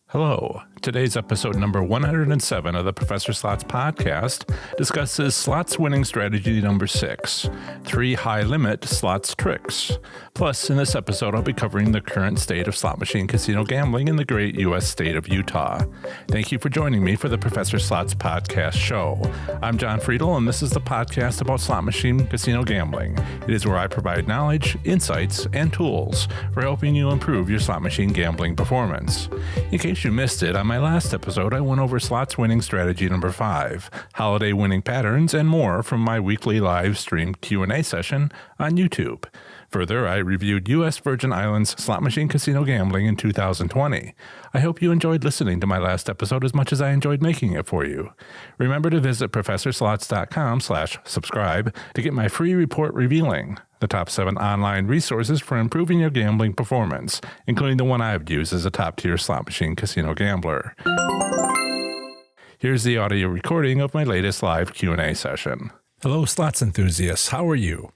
Hello. Today's episode number 107 of the Professor Slots podcast discusses slots winning strategy number 6, 3 high-limit slots tricks. Plus, in this episode, I'll be covering the current state of slot machine casino gambling in the great U.S. state of Utah. Thank you for joining me for the Professor Slots podcast show. I'm John Friedel, and this is the podcast about slot machine casino gambling. It is where I provide knowledge, insights, and tools for helping you improve your slot machine gambling performance. In case you missed it, on my last episode, I went over slots winning strategy number 5, holiday winning patterns, and more from my weekly live stream Q&A session on YouTube. Further, I reviewed U.S. Virgin Islands slot machine casino gambling in 2020. I hope you enjoyed listening to my last episode as much as I enjoyed making it for you. Remember to visit professorslots.com/subscribe to get my free report revealing the top 7 online resources for improving your gambling performance, including the one I've used as a top-tier slot machine casino gambler. Here's the audio recording of my latest live Q&A session. Hello, slots enthusiasts. How are you?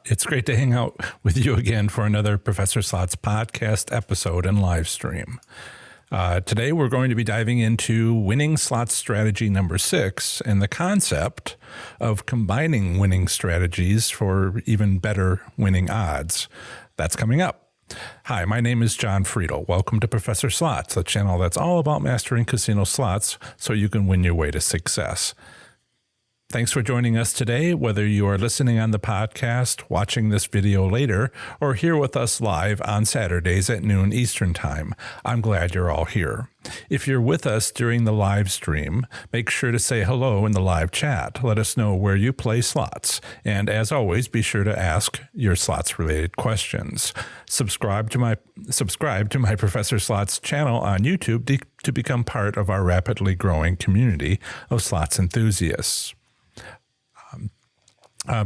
It's great to hang out with you again for another Professor Slots podcast episode and live stream. Today we're going to be diving into winning slots strategy number 6 and the concept of combining winning strategies for even better winning odds. That's coming up. Hi, my name is John Friedel. Welcome to Professor Slots, a channel that's all about mastering casino slots so you can win your way to success. Thanks for joining us today, whether you are listening on the podcast, watching this video later, or here with us live on Saturdays at noon Eastern Time. I'm glad you're all here. If you're with us during the live stream, make sure to say hello in the live chat. Let us know where you play slots. And as always, be sure to ask your slots-related questions. Subscribe to my Professor Slots channel on YouTube to become part of our rapidly growing community of slots enthusiasts.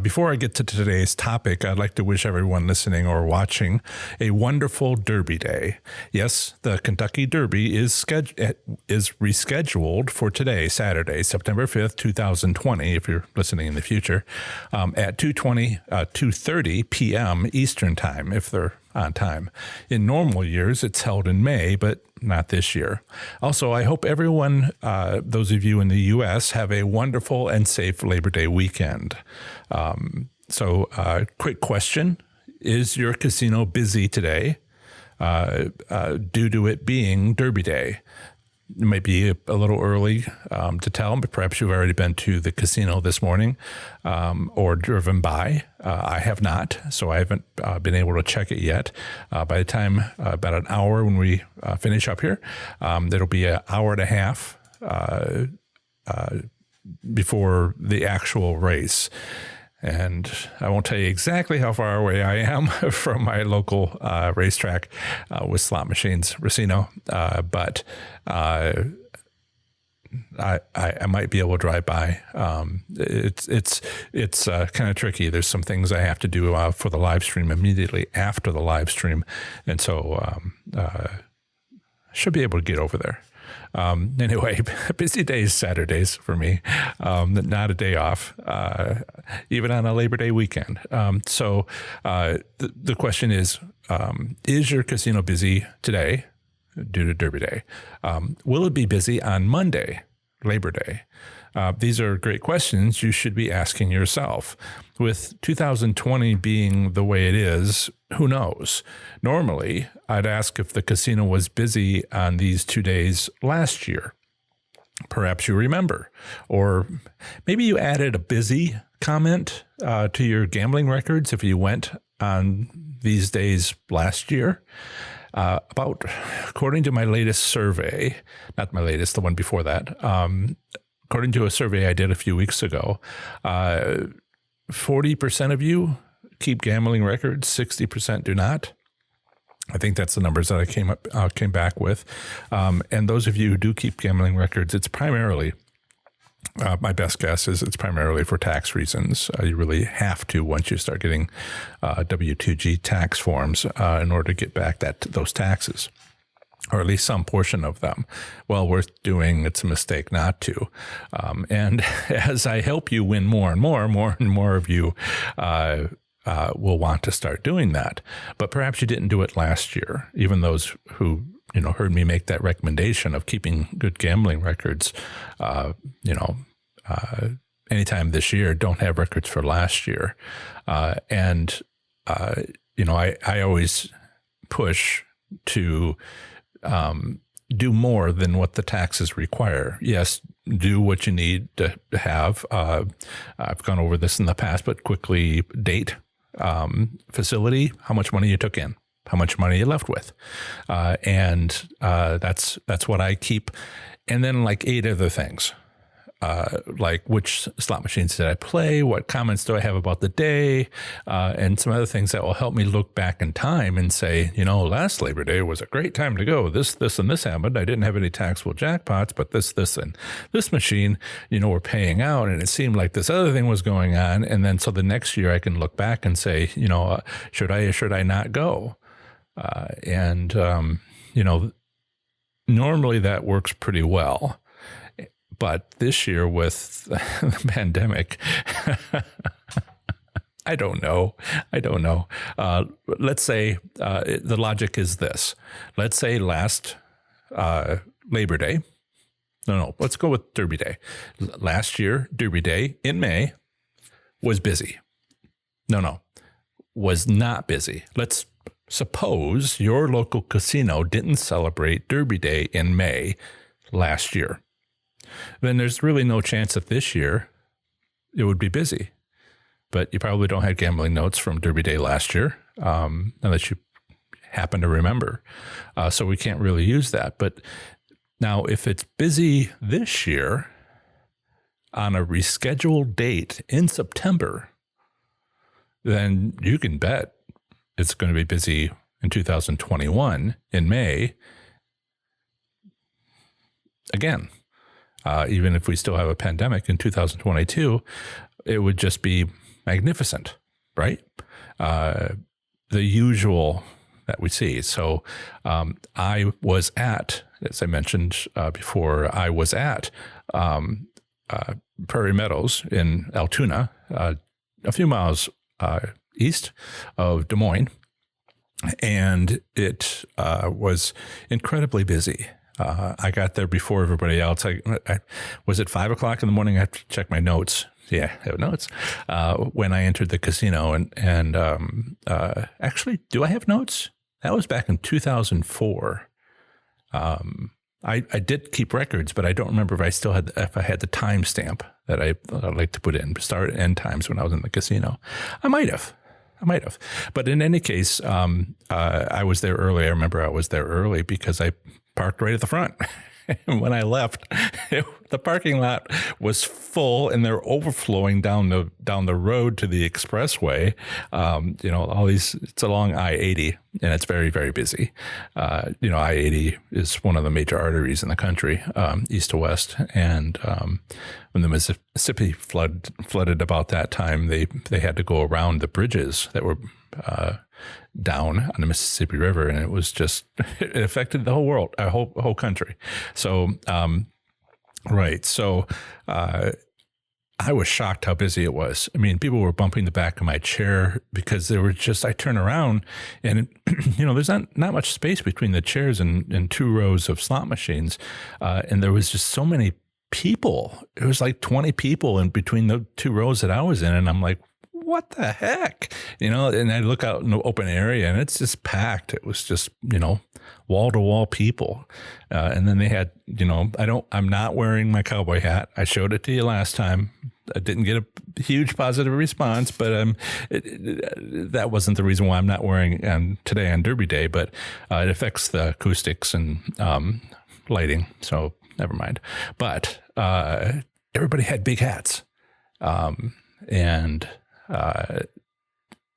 Before I get to today's topic, I'd like to wish everyone listening or watching a wonderful Derby Day. Yes, the Kentucky Derby is rescheduled for today, Saturday, September 5th, 2020, if you're listening in the future, at 2:30 p.m. Eastern Time, if they're on time. In normal years, it's held in May, but not this year. Also, I hope everyone, those of you in the U.S., have a wonderful and safe Labor Day weekend. Quick question. Is your casino busy today due to it being Derby Day? It might be a little early to tell, but perhaps you've already been to the casino this morning or driven by. I have not, so I haven't been able to check it yet. By the time, about an hour when we finish up here, there'll be an hour and a half before the actual race. And I won't tell you exactly how far away I am from my local racetrack with slot machines, Racino, but I might be able to drive by. It's kind of tricky. There's some things I have to do for the live stream immediately after the live stream, and so should be able to get over there. Anyway, busy days, Saturdays for me, not a day off, even on a Labor Day weekend. The question is your casino busy today due to Derby Day? Will it be busy on Monday, Labor Day? These are great questions you should be asking yourself. With 2020 being the way it is, who knows? Normally, I'd ask if the casino was busy on these 2 days last year. Perhaps you remember. Or maybe you added a busy comment to your gambling records if you went on these days last year. According to my latest survey, not my latest, the one before that, according to a survey I did a few weeks ago, 40% of you keep gambling records, 60% do not. I think that's the numbers that I came back with. And those of you who do keep gambling records, it's primarily, my best guess is it's primarily for tax reasons. You really have to once you start getting W-2G tax forms in order to get back those taxes, or at least some portion of them. Well worth doing. It's a mistake not to. And as I help you win more and more of you will want to start doing that. But perhaps you didn't do it last year. Even those who heard me make that recommendation of keeping good gambling records, anytime this year, don't have records for last year. I always push to do more than what the taxes require. Yes, do what you need to have. I've gone over this in the past, but quickly date facility, how much money you took in, how much money you left with. And that's what I keep. And then like 8 other things. Like which slot machines did I play? What comments do I have about the day? And some other things that will help me look back in time and say, last Labor Day was a great time to go. This, and this happened. I didn't have any taxable jackpots, but this, and this machine, we're paying out. And it seemed like this other thing was going on. And then so the next year I can look back and say, should I or should I not go? Normally that works pretty well. But this year with the pandemic, I don't know. Let's say the logic is this. Let's say last Labor Day. No, let's go with Derby Day. Last year, Derby Day in May was busy. Was not busy. Let's suppose your local casino didn't celebrate Derby Day in May last year. Then there's really no chance that this year it would be busy. But you probably don't have gambling notes from Derby Day last year, unless you happen to remember. So we can't really use that. But now if it's busy this year on a rescheduled date in September, then you can bet it's going to be busy in 2021 in May again. Even if we still have a pandemic in 2022, it would just be magnificent, right? The usual that we see. So I was at, as I mentioned before, I was at Prairie Meadows in Altoona, a few miles east of Des Moines, and it was incredibly busy. I got there before everybody else. I was it 5 o'clock in the morning. I have to check my notes. Yeah, I have notes. When I entered the casino and actually, do I have notes? That was back in 2004. I did keep records, but I don't remember if I had the timestamp that I like to put in, start and end times when I was in the casino. I might have. But in any case, I was there early. I remember I was there early because I parked right at the front. And when I left, the parking lot was full, and they're overflowing down the road to the expressway. All these. It's along I-80, and it's very, very busy. I-80 is one of the major arteries in the country, east to west. And when the Mississippi flooded about that time, they had to go around the bridges that were down on the Mississippi River, and it was just, it affected the whole world, our whole country. So, right. So, I was shocked how busy it was. I mean, people were bumping the back of my chair because they were just, I turn around and, there's not much space between the chairs and 2 rows of slot machines. And there was just so many people. It was like 20 people in between the 2 rows that I was in. And I'm like, what the heck? And I look out in the open area and it's just packed. It was just, wall to wall people. And then they had, I'm not wearing my cowboy hat. I showed it to you last time. I didn't get a huge positive response, but that wasn't the reason why I'm not wearing today on Derby Day, but it affects the acoustics and lighting. So never mind. But everybody had big hats and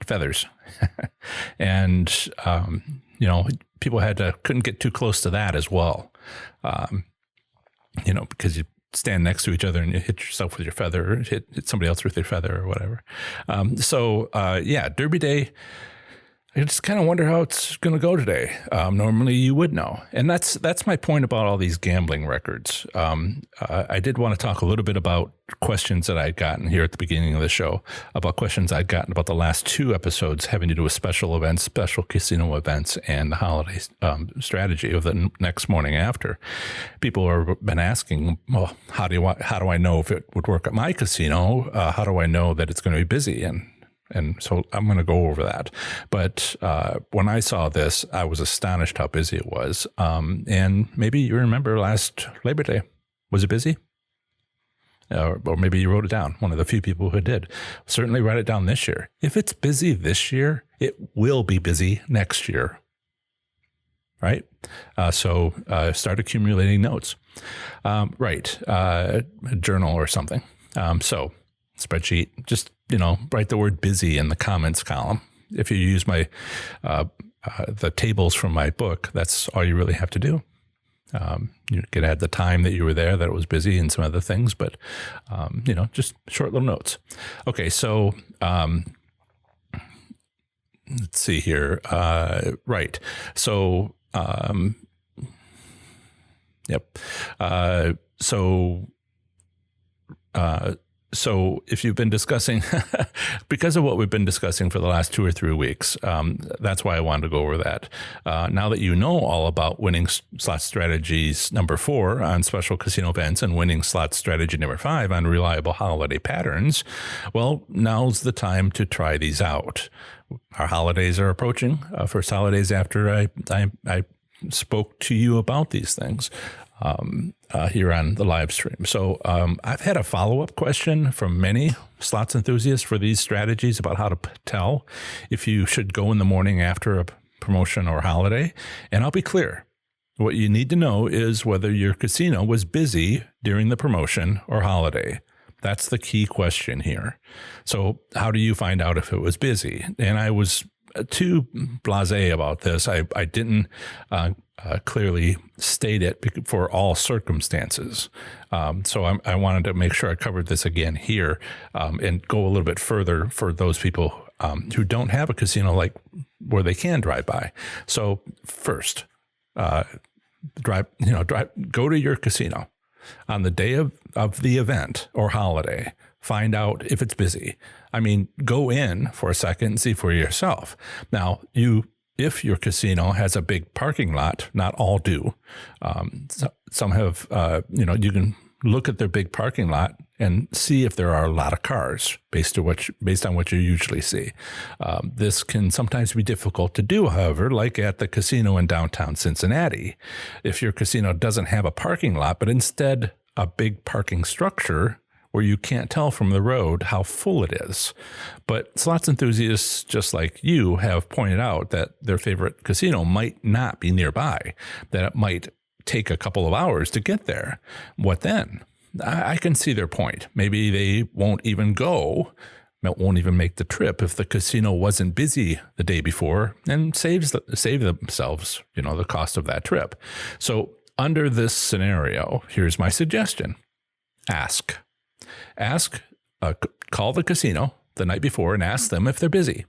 feathers. And, people couldn't get too close to that as well. Because you stand next to each other and you hit yourself with your feather, or hit somebody else with your feather or whatever. Derby Day, I just kind of wonder how it's going to go today. Normally, you would know, and that's my point about all these gambling records. I did want to talk a little bit about questions that I'd gotten here at the beginning of the show, about questions I'd gotten about the last 2 episodes having to do with special events, special casino events, and the holiday strategy of the next morning after. People have been asking, well, how do I know if it would work at my casino? How do I know that it's going to be busy? And so I'm going to go over that. But when I saw this, I was astonished how busy it was. And maybe you remember last Labor Day. Was it busy? Or maybe you wrote it down, one of the few people who did. Certainly write it down this year. If it's busy this year, it will be busy next year. Right? So start accumulating notes. Right. A journal or something. So spreadsheet, just, write the word busy in the comments column. If you use my the tables from my book, that's all you really have to do. You can add the time that you were there, that it was busy, and some other things, but, just short little notes. Okay, so let's see here. Right. So, yep. So if you've been discussing, because of what we've been discussing for the last 2 or 3 weeks, that's why I wanted to go over that. Now that you know all about winning slot strategies number 4 on special casino events and winning slot strategy number 5 on reliable holiday patterns, well, now's the time to try these out. Our holidays are approaching, first holidays after I spoke to you about these things. Here on the live stream. So I've had a follow-up question from many slots enthusiasts for these strategies about how to tell if you should go in the morning after a promotion or holiday. And I'll be clear. What you need to know is whether your casino was busy during the promotion or holiday. That's the key question here. So how do you find out if it was busy? And I was too blasé about this. I didn't clearly state it for all circumstances. So I wanted to make sure I covered this again here and go a little bit further for those people who don't have a casino like where they can drive by. So first, go to your casino on the day of the event or holiday. Find out if it's busy. I mean, go in for a second and see for yourself. Now, if your casino has a big parking lot, not all do. Some have, you can look at their big parking lot and see if there are a lot of cars based on what you usually see. This can sometimes be difficult to do, however, like at the casino in downtown Cincinnati. If your casino doesn't have a parking lot, but instead a big parking structure, where you can't tell from the road how full it is. But slots enthusiasts, just like you, have pointed out that their favorite casino might not be nearby, that it might take a couple of hours to get there. What then? I can see their point. Maybe they won't even make the trip if the casino wasn't busy the day before and save themselves, the cost of that trip. So under this scenario, here's my suggestion. Call the casino the night before and ask them if they're busy.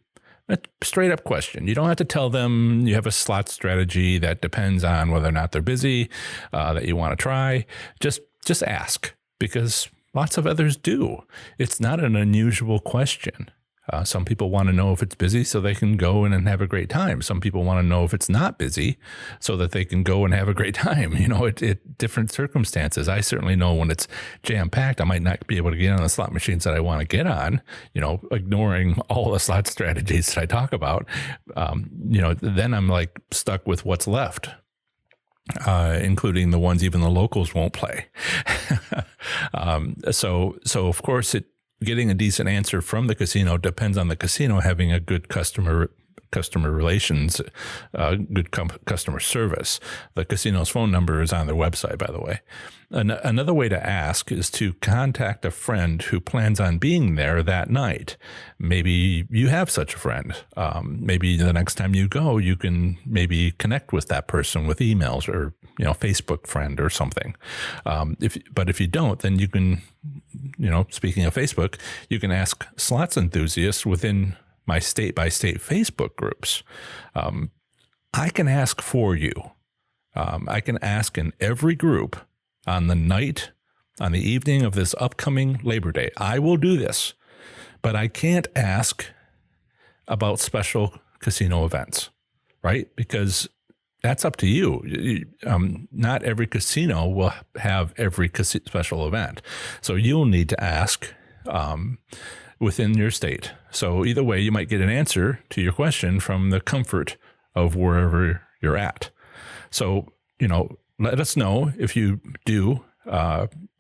A straight up question. You don't have to tell them you have a slot strategy that depends on whether or not they're busy, that you want to try. Just ask, because lots of others do. It's not an unusual question. Some people want to know if it's busy so they can go in and have a great time. Some people want to know if it's not busy so that they can go and have a great time. It different circumstances. I certainly know when it's jam-packed, I might not be able to get on the slot machines that I want to get on, ignoring all the slot strategies that I talk about. Then I'm like stuck with what's left. Including the ones even the locals won't play. So of course getting a decent answer from the casino depends on the casino having a good customer relations, good customer service. The casino's phone number is on their website, by the way. Another way to ask is to contact a friend who plans on being there that night. Maybe you have such a friend. Maybe the next time you go, you can maybe connect with that person with emails or Facebook friend or something. But if you don't, then you can, speaking of Facebook, you can ask slots enthusiasts within my state by state Facebook groups, I can ask for you. I can ask in every group on the evening of this upcoming Labor Day. I will do this, but I can't ask about special casino events, right? Because that's up to you. Not every casino will have every special event. So you'll need to ask within your state. So either way, you might get an answer to your question from the comfort of wherever you're at. So, let us know if you do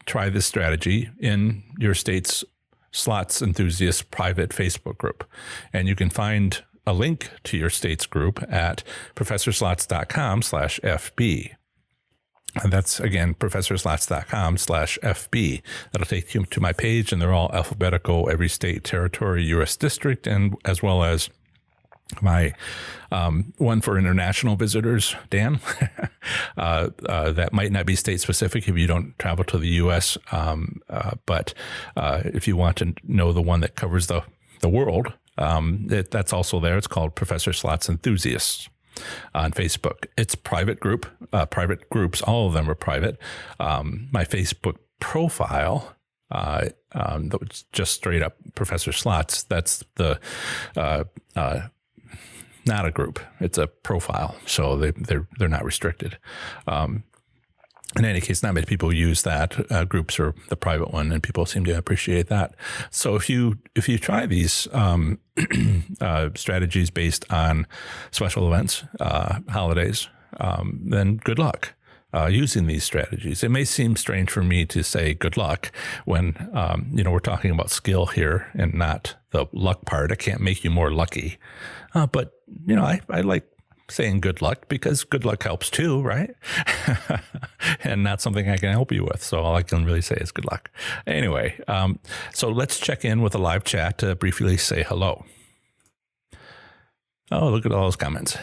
try this strategy in your state's slots enthusiast private Facebook group. And you can find a link to your state's group at professorslots.com/FB. And that's, again, professorslots.com/FB. That'll take you to my page, and they're all alphabetical, every state, territory, U.S. district, and as well as my one for international visitors, Dan, that might not be state specific if you don't travel to the U.S. But if you want to know the one that covers the world, that's also there. It's called Professor Slots Enthusiasts on Facebook. It's private groups. All of them are private. My Facebook profile, it's just straight up Professor Slots. That's the not a group. It's a profile, so they're not restricted. In any case, not many people use that. Groups are the private one, and people seem to appreciate that. So if you try these strategies based on special events, holidays, then good luck using these strategies. It may seem strange for me to say good luck when we're talking about skill here and not the luck part. I can't make you more lucky, but I like saying good luck because good luck helps too, right? And not something I can help you with. So all I can really say is good luck. Anyway, so let's check in with a live chat to briefly say hello. Oh, look at all those comments.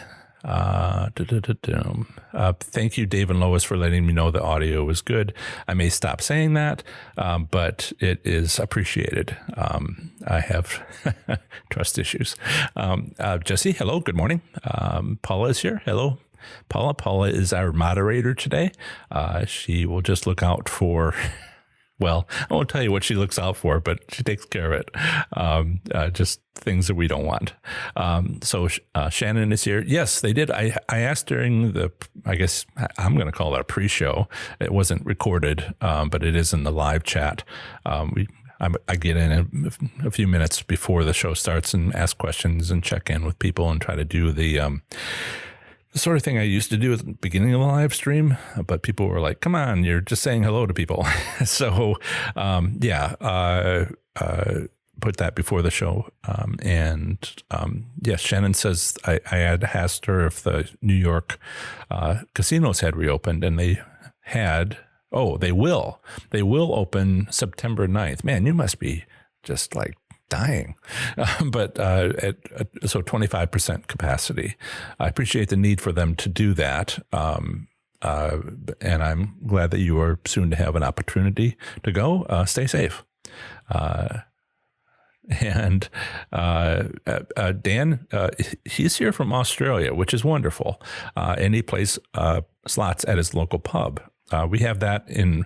Thank you, Dave and Lois, for letting me know the audio was good. I may stop saying that, but it is appreciated. I have trust issues. Jesse, hello, good morning. Paula is here. Hello, Paula. Paula is our moderator today. She will just look out for... Well, I won't tell you what she looks out for, but she takes care of it. Just things that we don't want. So Shannon is here. Yes, they did. I asked during I guess I'm going to call it a pre-show. It wasn't recorded, but it is in the live chat. I get in a few minutes before the show starts and ask questions and check in with people and try to do the sort of thing I used to do at the beginning of the live stream, but people were like, come on, you're just saying hello to people. So, put that before the show. Yes, Shannon says I had asked her if the New York casinos had reopened, and they had. Oh, they will. They will open September 9th. Man, you must be just like dying, but so 25% capacity. I appreciate the need for them to do that, and I'm glad that you are soon to have an opportunity to go. Stay safe. And Dan, he's here from Australia, which is wonderful, and he plays slots at his local pub. We have that in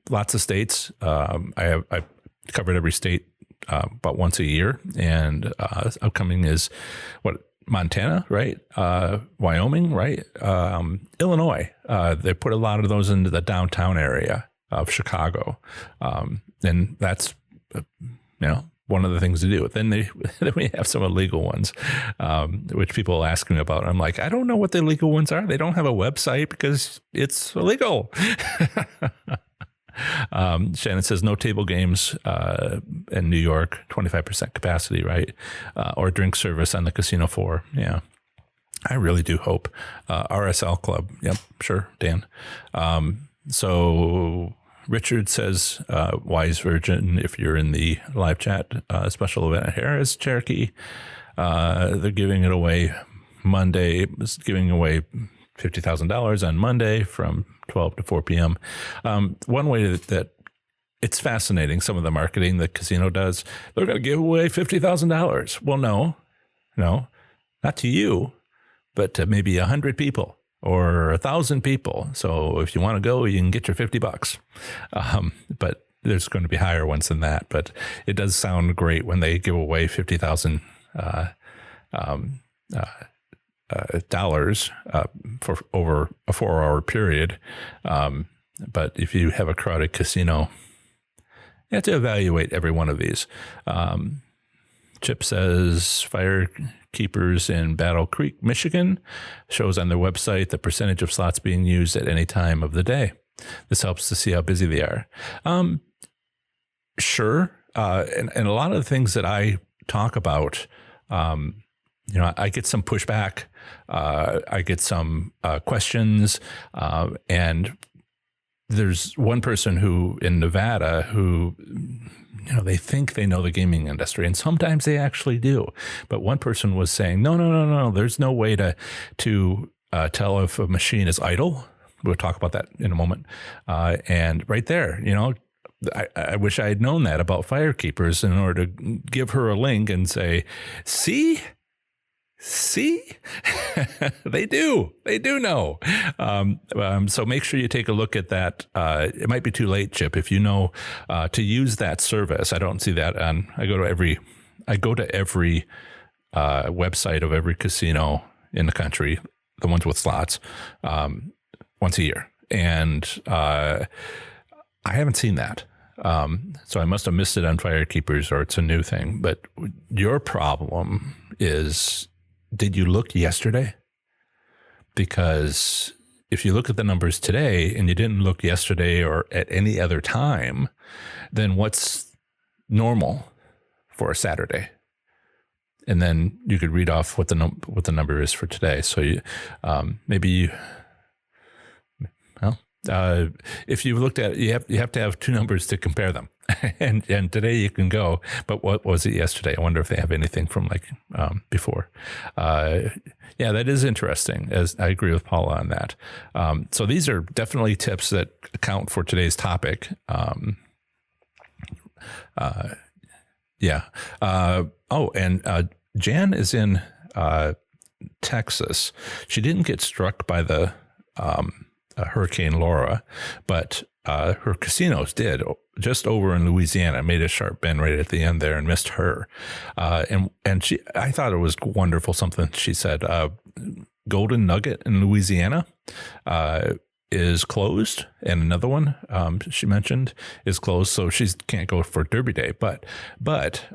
lots of states. I've covered every state about once a year, and upcoming is Montana, right? Wyoming, right? Illinois. They put a lot of those into the downtown area of Chicago, and that's one of the things to do. Then we have some illegal ones, which people ask me about. I'm like, I don't know what the illegal ones are. They don't have a website because it's illegal. Shannon says no table games in New York, 25% capacity, right? Or drink service on the casino floor. Yeah, I really do hope. RSL Club. Yep, sure, Dan. So Richard says, Wise Virgin, if you're in the live chat, special event at Harris, Cherokee. They're giving it away Monday. It's giving away $50,000 on Monday from 12 to 4 p.m. One way that it's fascinating, some of the marketing the casino does. They're going to give away $50,000. Well, no, not to you, but to maybe 100 people or 1,000 people. So if you want to go, you can get your $50. But there's going to be higher ones than that. But it does sound great when they give away $50,000 dollars for over a 4-hour period. But if you have a crowded casino, you have to evaluate every one of these. Chip says Firekeepers in Battle Creek, Michigan, shows on their website the percentage of slots being used at any time of the day. This helps to see how busy they are. Sure. And a lot of the things that I talk about, I get some pushback. I get some questions. And there's one person who in Nevada who, they think they know the gaming industry, and sometimes they actually do. But one person was saying, no, there's no way to tell if a machine is idle. We'll talk about that in a moment. And right there, I wish I had known that about Firekeepers in order to give her a link and say, see, they do know. So make sure you take a look at that. It might be too late, Chip, if you know to use that service. I don't see that on. I go to every website of every casino in the country, the ones with slots, once a year, and I haven't seen that. So I must have missed it on Firekeepers, or it's a new thing. But your problem is, did you look yesterday? Because if you look at the numbers today and you didn't look yesterday or at any other time, then what's normal for a Saturday? And then you could read off what the number is for today. So you if you looked at it, you have to have two numbers to compare them. and today you can go, but what was it yesterday? I wonder if they have anything from before. Yeah, that is interesting, as I agree with Paula on that. So these are definitely tips that account for today's topic. Jan is in Texas. She didn't get struck by the Hurricane Laura, but her casinos did, just over in Louisiana, made a sharp bend right at the end there and missed her. And I thought it was wonderful, something she said. Golden Nugget in Louisiana is closed, and another one she mentioned is closed, so she can't go for Derby Day. But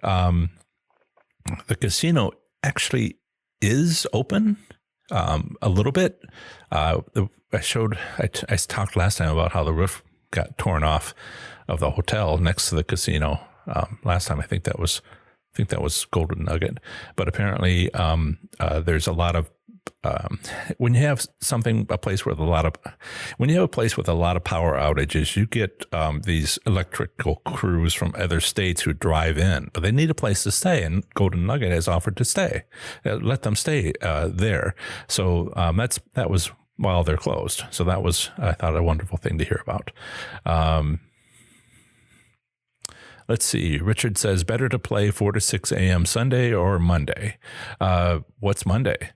the casino actually is open a little bit. I talked last time about how the roof got torn off of the hotel next to the casino. Last time I think that was Golden Nugget, but apparently there's a lot of when you have a place with a lot of power outages, you get these electrical crews from other states who drive in, but they need a place to stay, and Golden Nugget has offered to stay, let them stay there. So that was while they're closed. So that was, I thought, a wonderful thing to hear about. Let's see. Richard says, better to play 4 to 6 a.m. Sunday or Monday. What's Monday?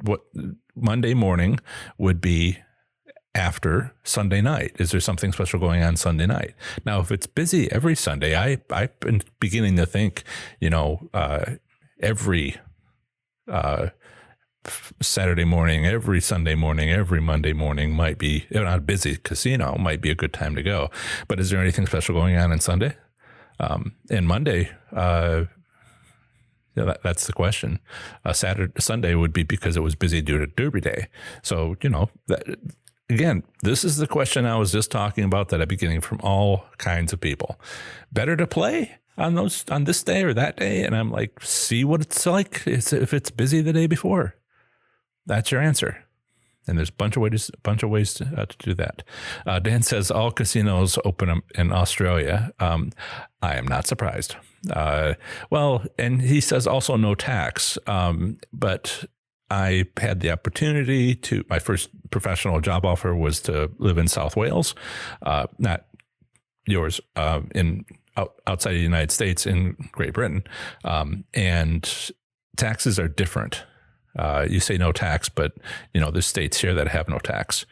What Monday morning would be after Sunday night. Is there something special going on Sunday night? Now, if it's busy every Sunday, I've been beginning to think, every Saturday morning, every Sunday morning, every Monday morning might be, not a busy casino, might be a good time to go. But is there anything special going on Sunday? And Monday, that's the question. Sunday would be because it was busy due to Derby Day. So, again, this is the question I was just talking about that I'm getting from all kinds of people. Better to play on this day or that day? And I'm like, see what it's like if it's busy the day before. That's your answer. And there's a bunch of ways to do that. Dan says all casinos open in Australia. I am not surprised. And he says also no tax. But I had the opportunity my first professional job offer was to live in South Wales, not yours outside of the United States in Great Britain, and taxes are different. You say no tax, but there's states here that have no tax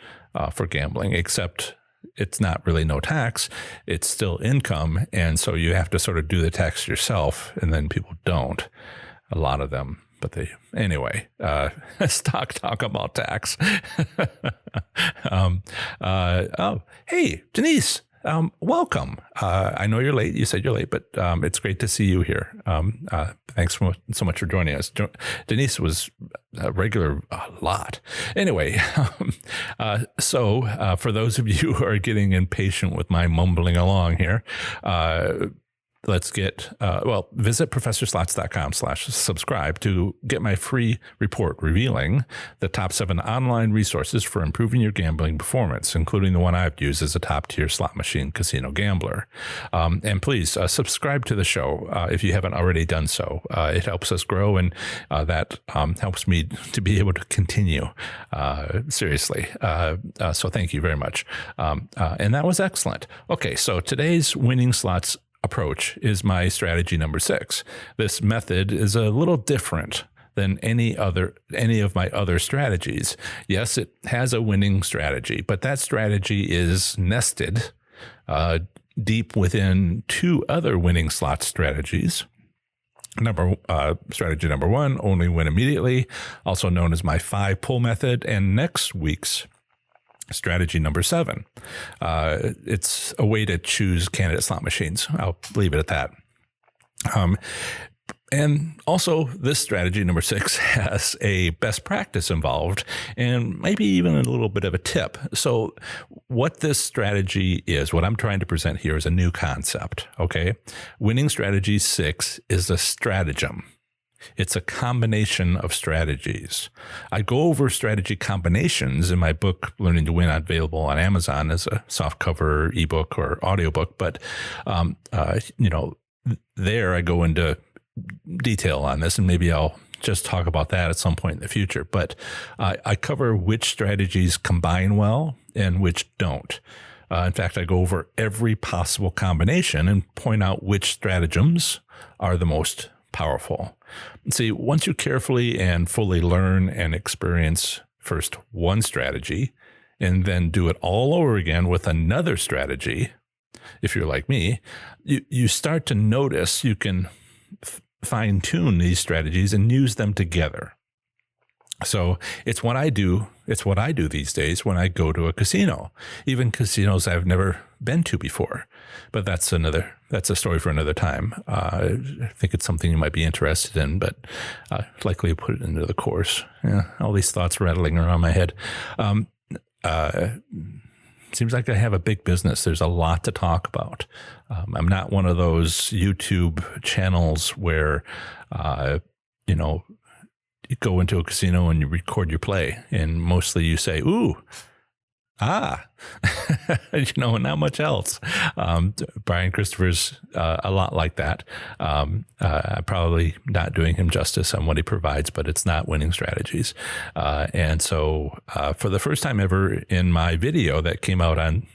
for gambling, except it's not really no tax. It's still income, and so you have to sort of do the tax yourself, and then people don't. A lot of them. But stock talk about tax. Hey, Denise, welcome. I know you're late. You said you're late, but it's great to see you here. Thanks so much for joining us. Denise was a regular a lot. Anyway, so for those of you who are getting impatient with my mumbling along here, let's get, visit professorslots.com/subscribe to get my free report revealing the top 7 online resources for improving your gambling performance, including the one I've used as a top tier slot machine casino gambler. And please subscribe to the show if you haven't already done so. It helps us grow, and that helps me to be able to continue. Seriously. So thank you very much. And that was excellent. Okay, so today's winning slots approach is my strategy number 6. This method is a little different than any of my other strategies. Yes, it has a winning strategy, but that strategy is nested deep within 2 other winning slot strategies. Strategy number 1, only win immediately, also known as my 5-pull method, and next week's strategy number 7. It's a way to choose candidate slot machines. I'll leave it at that. And also, this strategy number 6 has a best practice involved and maybe even a little bit of a tip. So what this strategy is, what I'm trying to present here is a new concept, okay? Winning strategy 6 is a stratagem. It's a combination of strategies. I go over strategy combinations in my book, Learning to Win, available on Amazon as a softcover ebook or audiobook. But, there I go into detail on this, and maybe I'll just talk about that at some point in the future. But I cover which strategies combine well and which don't. In fact, I go over every possible combination and point out which stratagems are the most powerful. See, once you carefully and fully learn and experience first one strategy and then do it all over again with another strategy, if you're like me, you start to notice you can fine-tune these strategies and use them together. So it's what I do. It's what I do these days when I go to a casino, even casinos I've never been to before. But that's a story for another time. I think it's something you might be interested in, but likely put it into the course. Yeah, all these thoughts rattling around my head. Seems like I have a big business. There's a lot to talk about. I'm not one of those YouTube channels where, you go into a casino and you record your play, and mostly you say, ooh, not much else. Brian Christopher's a lot like that. I'm probably not doing him justice on what he provides, but it's not winning strategies. And so for the first time ever in my video that came out on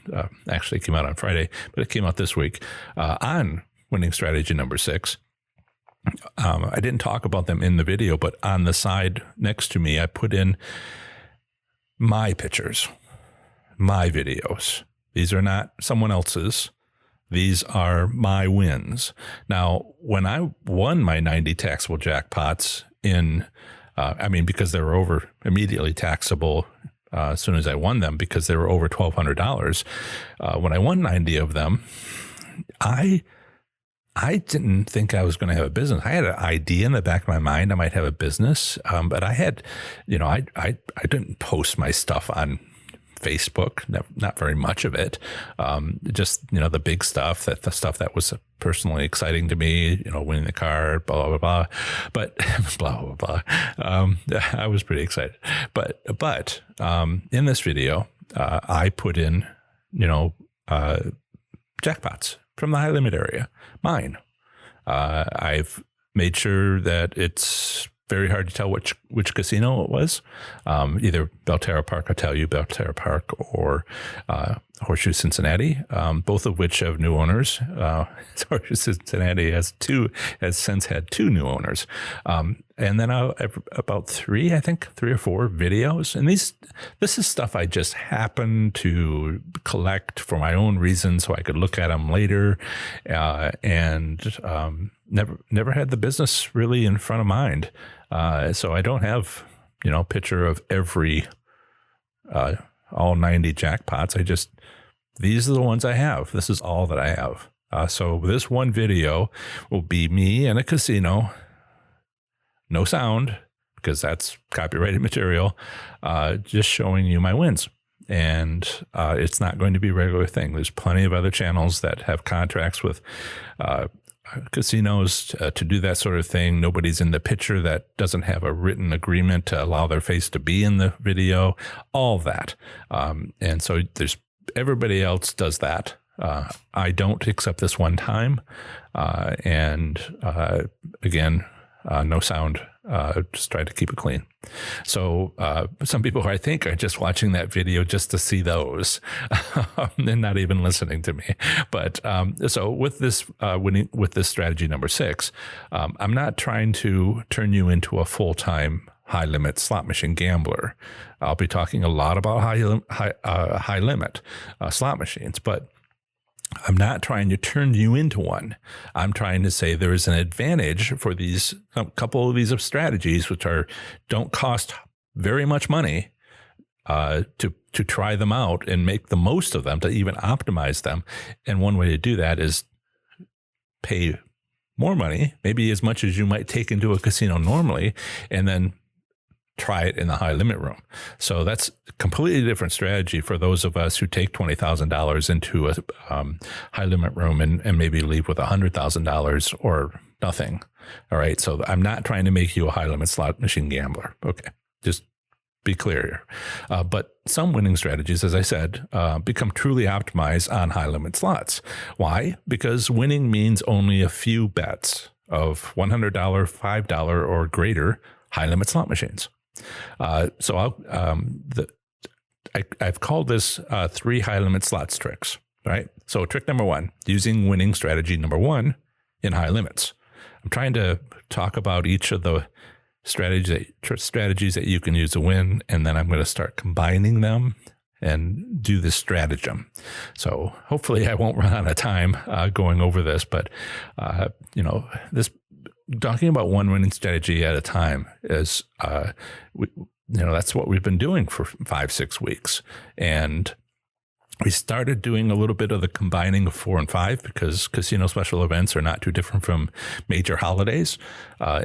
Friday, but it came out this week on winning strategy number 6, I didn't talk about them in the video, but on the side next to me, I put in my pictures, my videos. These are not someone else's. These are my wins. Now, when I won my 90 taxable jackpots because they were immediately taxable as soon as I won them, because they were over $1,200. When I won 90 of them, I didn't think I was going to have a business. I had an idea in the back of my mind I might have a business, but I had, I didn't post my stuff on Facebook, not very much of it. Just, the big stuff, the stuff that was personally exciting to me, winning the car, blah, blah, blah, but blah, blah, blah. I was pretty excited. But in this video, I put in, jackpots from the high limit area, mine. I've made sure that it's very hard to tell which casino it was. Either Belterra Park Hotel, Belterra Park, or Horseshoe Cincinnati, both of which have new owners. Horseshoe Cincinnati has since had two new owners. And then about three or four videos. And this is stuff I just happened to collect for my own reasons so I could look at them later. And never had the business really in front of mind. So I don't have, a picture of every, all 90 jackpots. These are the ones I have. This is all that I have. So this one video will be me in a casino, no sound, because that's copyrighted material, just showing you my wins. And it's not going to be a regular thing. There's plenty of other channels that have contracts with casinos to do that sort of thing. Nobody's in the picture that doesn't have a written agreement to allow their face to be in the video, all that. And so everybody else does that. I don't, except this one time. And again, no sound, just try to keep it clean. So some people, I think, are just watching that video just to see those and not even listening to me. But so with this strategy number 6, I'm not trying to turn you into a full-time high-limit slot machine gambler. I'll be talking a lot about high-limit slot machines, but I'm not trying to turn you into one. I'm trying to say there is an advantage for a couple of these strategies, which don't cost very much money to try them out and make the most of them, to even optimize them. And one way to do that is pay more money, maybe as much as you might take into a casino normally, and then try it in the high limit room. So that's a completely different strategy for those of us who take $20,000 into a high limit room and maybe leave with $100,000 or nothing. All right. So I'm not trying to make you a high limit slot machine gambler. Okay. Just be clear here. But some winning strategies, as I said, become truly optimized on high limit slots. Why? Because winning means only a few bets of $100, $5 or greater high limit slot machines. So I've called this 3 high limit slots tricks, right? So trick number 1, using winning strategy number 1 in high limits. I'm trying to talk about each of the strategies that you can use to win, and then I'm going to start combining them and do this stratagem. So hopefully I won't run out of time going over this, but talking about one winning strategy at a time is, that's what we've been doing for 5-6 weeks. And we started doing a little bit of the combining of 4 and 5 because casino special events are not too different from major holidays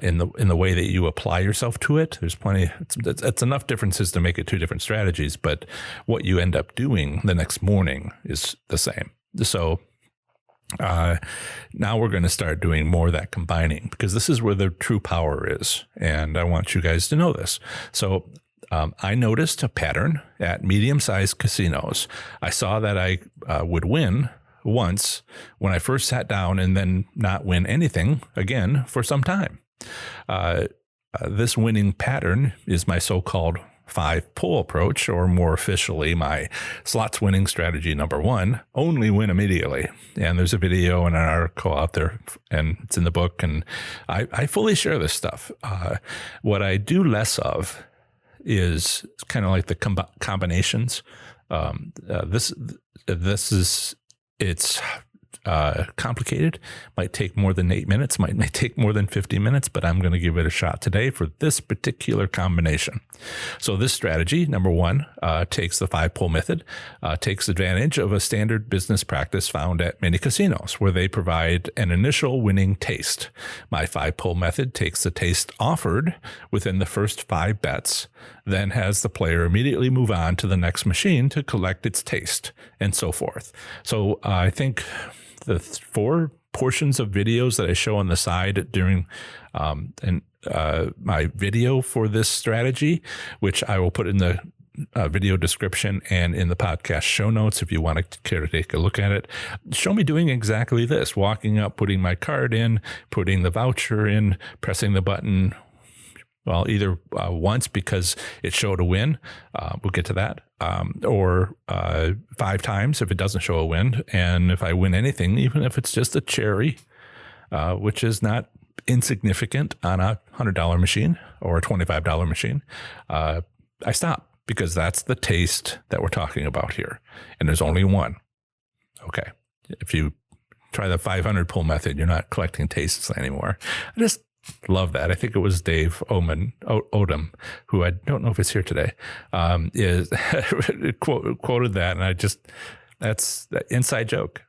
in the way that you apply yourself to it. There's plenty. It's enough differences to make it 2 different strategies, but what you end up doing the next morning is the same. So now we're going to start doing more of that combining, because this is where the true power is. And I want you guys to know this. So I noticed a pattern at medium-sized casinos. I saw that I would win once when I first sat down and then not win anything again for some time. This winning pattern is my so-called 5-pull approach, or more officially, my slots winning strategy number 1, only win immediately. And there's a video and an article out there, and it's in the book, and I fully share this stuff. What I do less of is kind of like the combinations. It's complicated, might take more than 8 minutes, might take more than 50 minutes, but I'm going to give it a shot today for this particular combination. So this strategy, number 1, takes the 5-pull method, takes advantage of a standard business practice found at many casinos where they provide an initial winning taste. My 5-pull method takes the taste offered within the first 5 bets, then has the player immediately move on to the next machine to collect its taste, and so forth. So I think the 4 portions of videos that I show on the side during my video for this strategy, which I will put in the video description and in the podcast show notes if you want to care to take a look at it, show me doing exactly this: walking up, putting my card in, putting the voucher in, pressing the button, Well, either once because it showed a win, we'll get to that, or 5 times if it doesn't show a win. And if I win anything, even if it's just a cherry, which is not insignificant on a $100 machine or a $25 machine, I stop, because that's the taste that we're talking about here. And there's only one. Okay. If you try the 500 pull method, you're not collecting tastes anymore. I just love that. I think it was Dave Odom, who I don't know if it's here today, is quoted that. And that's the inside joke.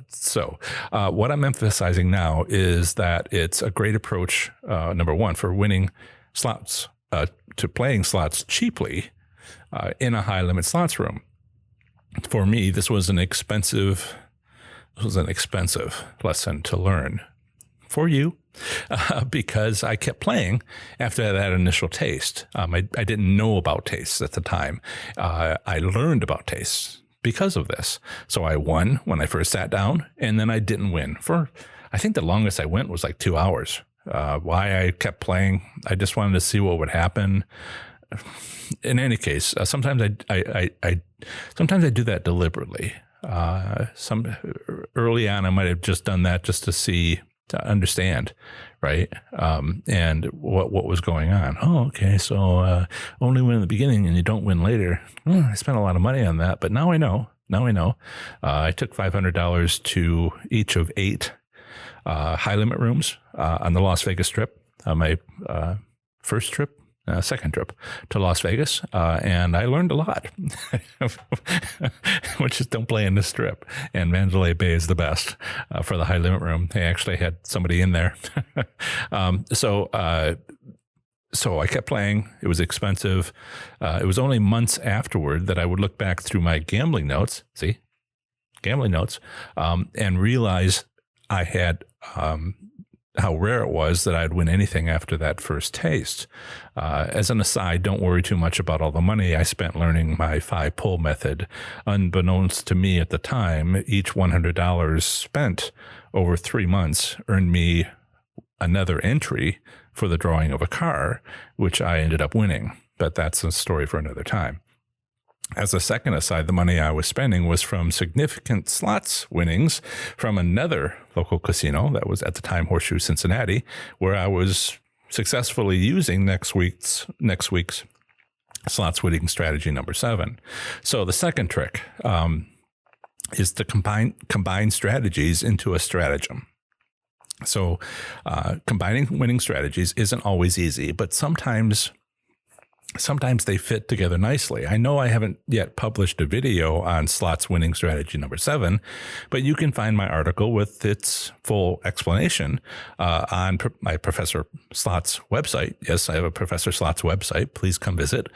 So what I'm emphasizing now is that it's a great approach, number one, for winning slots, to playing slots cheaply in a high limit slots room. For me, this was an expensive lesson to learn for you, because I kept playing after that initial taste. I didn't know about tastes at the time. I learned about tastes because of this. So I won when I first sat down, and then I didn't win for, I think the longest I went was like 2 hours. Why I kept playing, I just wanted to see what would happen. In any case, sometimes sometimes I do that deliberately. Some early on, I might have just done that just to understand, right? And what was going on. Oh, okay. So only win in the beginning and you don't win later. I spent a lot of money on that, but now I know. I took $500 to each of 8 high limit rooms on the Las Vegas Strip. My second trip to Las Vegas, and I learned a lot, which is don't play in the Strip. And Mandalay Bay is the best for the high limit room. They actually had somebody in there. So I kept playing. It was expensive. It was only months afterward that I would look back through my gambling notes, and realize I had how rare it was that I'd win anything after that first taste. As an aside, don't worry too much about all the money I spent learning my 5-pull method. Unbeknownst to me at the time, each $100 spent over 3 months earned me another entry for the drawing of a car, which I ended up winning. But that's a story for another time. As a second aside, the money I was spending was from significant slots winnings from another local casino that was at the time Horseshoe Cincinnati, where I was successfully using next week's slots winning strategy number 7. So the second trick is to combine strategies into a stratagem. So combining winning strategies isn't always easy, but sometimes they fit together nicely. I know I haven't yet published a video on slots winning strategy number 7, but you can find my article with its full explanation on my Professor Slots website. Yes, I have a Professor Slots website. Please come visit.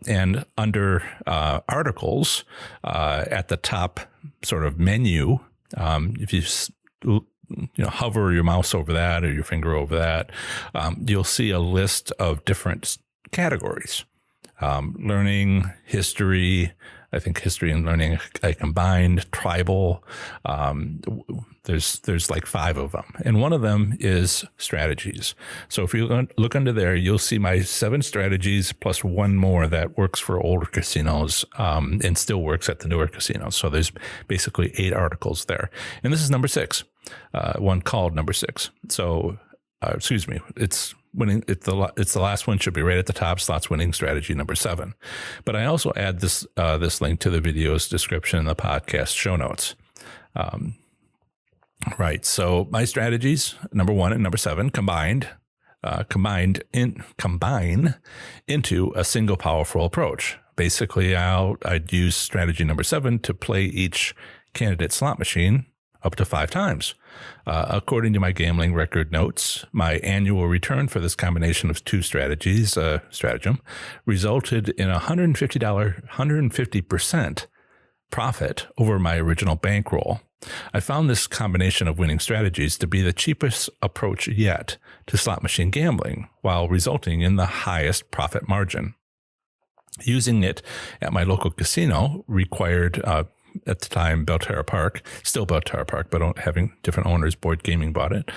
And under articles at the top sort of menu, if you hover your mouse over that or your finger over that, you'll see a list of different categories. Learning, history, I think history and learning I combined, tribal. There's like 5 of them. And one of them is strategies. So if you look under there, you'll see my 7 strategies plus one more that works for older casinos and still works at the newer casinos. So there's basically 8 articles there. And this is number 6, one called number 6. So, excuse me, it's the last one, should be right at the top, slots winning strategy number 7. But I also add this link to the video's description in the podcast show notes. Right. So my strategies, number 1 and number 7, combine into a single powerful approach. Basically, I'd use strategy number 7 to play each candidate slot machine up to 5 times. According to my gambling record notes, my annual return for this combination of 2 strategies, stratagem, resulted in $150% profit over my original bankroll. I found this combination of winning strategies to be the cheapest approach yet to slot machine gambling, while resulting in the highest profit margin. Using it at my local casino required at the time, Belterra Park, still Belterra Park, but having different owners, Boyd Gaming bought it.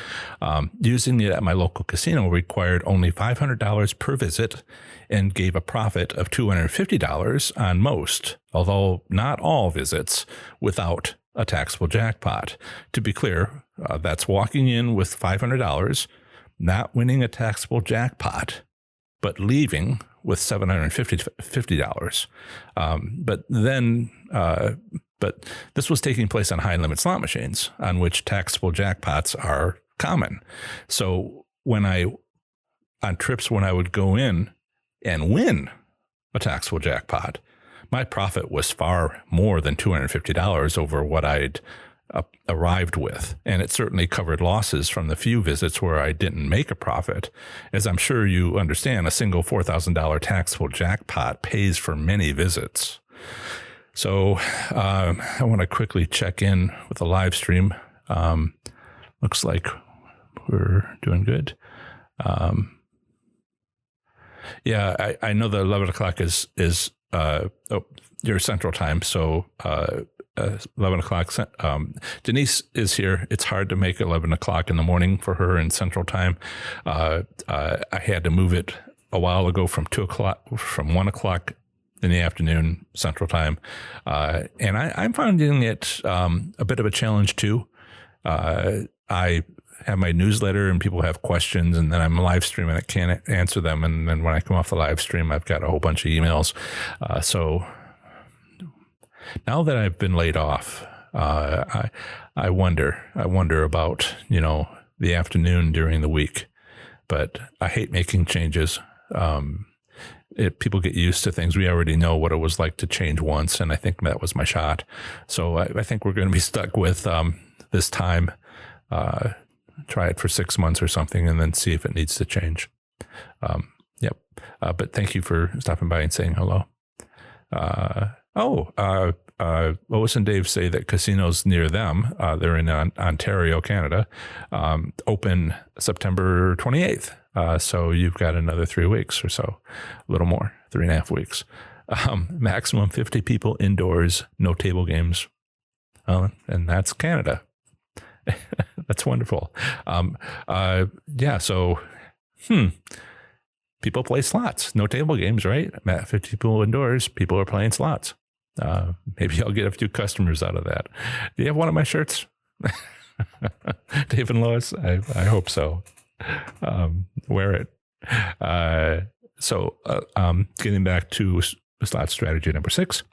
Using it at my local casino required only $500 per visit and gave a profit of $250 on most, although not all visits, without a taxable jackpot. To be clear, that's walking in with $500, not winning a taxable jackpot, but leaving with $750. But this was taking place on high limit slot machines on which taxable jackpots are common. So on trips when I would go in and win a taxable jackpot, my profit was far more than $250 over what I'd arrived with. And it certainly covered losses from the few visits where I didn't make a profit. As I'm sure you understand, a single $4,000 taxable jackpot pays for many visits. So I want to quickly check in with the live stream. Looks like we're doing good. Yeah, I know the 11 o'clock is your central time. So 11 o'clock. Denise is here. It's hard to make 11 o'clock in the morning for her in central time. I had to move it a while ago from 1 o'clock in the afternoon central time. And I'm finding it a bit of a challenge too. I have my newsletter and people have questions, and then I'm live streaming. I can't answer them. And then when I come off the live stream, I've got a whole bunch of emails. So now that I've been laid off, I wonder about, the afternoon during the week, but I hate making changes. People get used to things. We already know what it was like to change once, and I think that was my shot. So I think we're going to be stuck with this time. Try it for 6 months or something, and then see if it needs to change. Yep. But thank you for stopping by and saying hello. Lois and Dave say that casinos near them, they're in Ontario, Canada, open September 28th. So you've got another 3 weeks or so, a little more, 3.5 weeks. Maximum 50 people indoors, no table games. And that's Canada. That's wonderful. So, people play slots, no table games, right? 50 people indoors, people are playing slots. Maybe I'll get a few customers out of that. Do you have one of my shirts? Dave and Lois? I hope so. Wear it. Getting back to slot strategy number 6,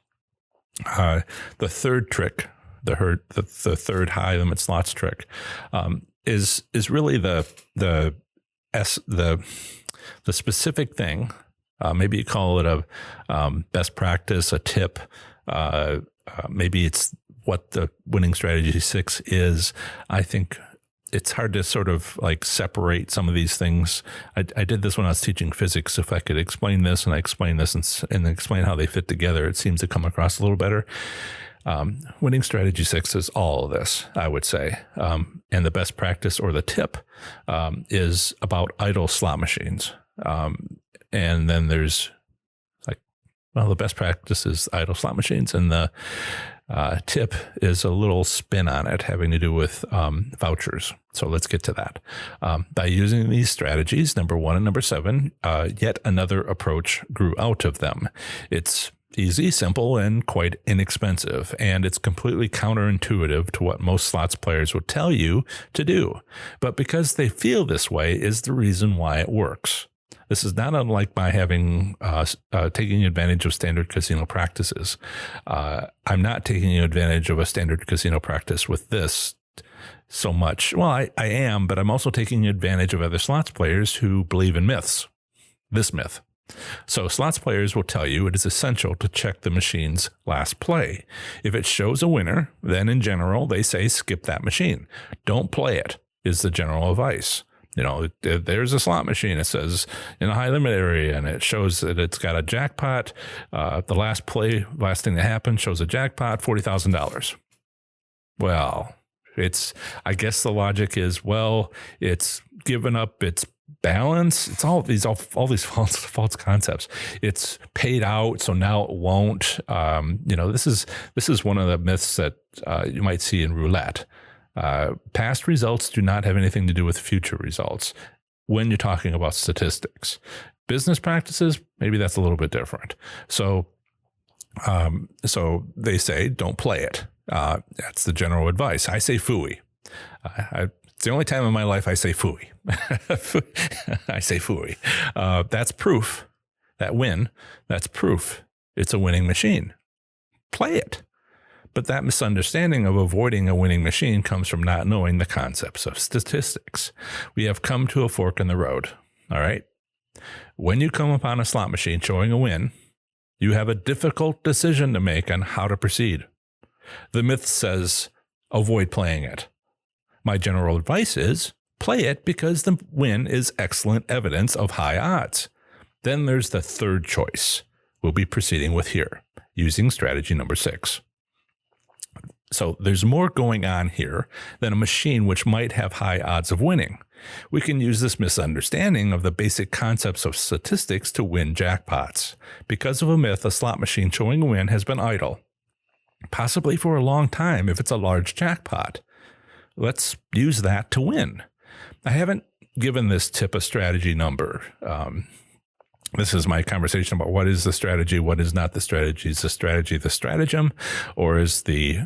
the third trick, the third high limit slots trick, is really the specific thing. Maybe you call it a best practice, a tip. Maybe it's what the winning strategy 6 is. I think it's hard to sort of like separate some of these things. I did this when I was teaching physics. If I could explain this and I explain this and explain how they fit together, it seems to come across a little better. Winning strategy 6 is all of this, I would say. And the best practice or the tip is about idle slot machines. And then there's the best practice is idle slot machines, and the tip is a little spin on it having to do with vouchers. So let's get to that. By using these strategies, number 1 and number 7, yet another approach grew out of them. It's easy, simple, and quite inexpensive, and it's completely counterintuitive to what most slots players would tell you to do. But because they feel this way is the reason why it works. This is not unlike my having taking advantage of standard casino practices. I'm not taking advantage of a standard casino practice with this so much. Well, I am, but I'm also taking advantage of other slots players who believe in myths. This myth. So slots players will tell you it is essential to check the machine's last play. If it shows a winner, then in general, they say skip that machine. Don't play it, is the general advice. There's a slot machine. It says in a high limit area, and it shows that it's got a jackpot. The last thing that happened shows a jackpot, $40,000. Well, I guess the logic is, it's given up its balance. It's all these false concepts. It's paid out, so now it won't. This is one of the myths that you might see in roulette. Past results do not have anything to do with future results when you're talking about statistics. Business practices, maybe that's a little bit different. So they say don't play it. That's the general advice. I say phooey. It's the only time in my life I say phooey. I say phooey. That's proof. That win, that's proof it's a winning machine. Play it. But that misunderstanding of avoiding a winning machine comes from not knowing the concepts of statistics. We have come to a fork in the road. All right. When you come upon a slot machine showing a win, you have a difficult decision to make on how to proceed. The myth says avoid playing it. My general advice is play it because the win is excellent evidence of high odds. Then there's the third choice we'll be proceeding with here, using strategy number 6. So there's more going on here than a machine which might have high odds of winning. We can use this misunderstanding of the basic concepts of statistics to win jackpots. Because of a myth, a slot machine showing a win has been idle, possibly for a long time if it's a large jackpot. Let's use that to win. I haven't given this tip a strategy number. This is my conversation about what is the strategy, what is not the strategy. Is the strategy the stratagem, or is the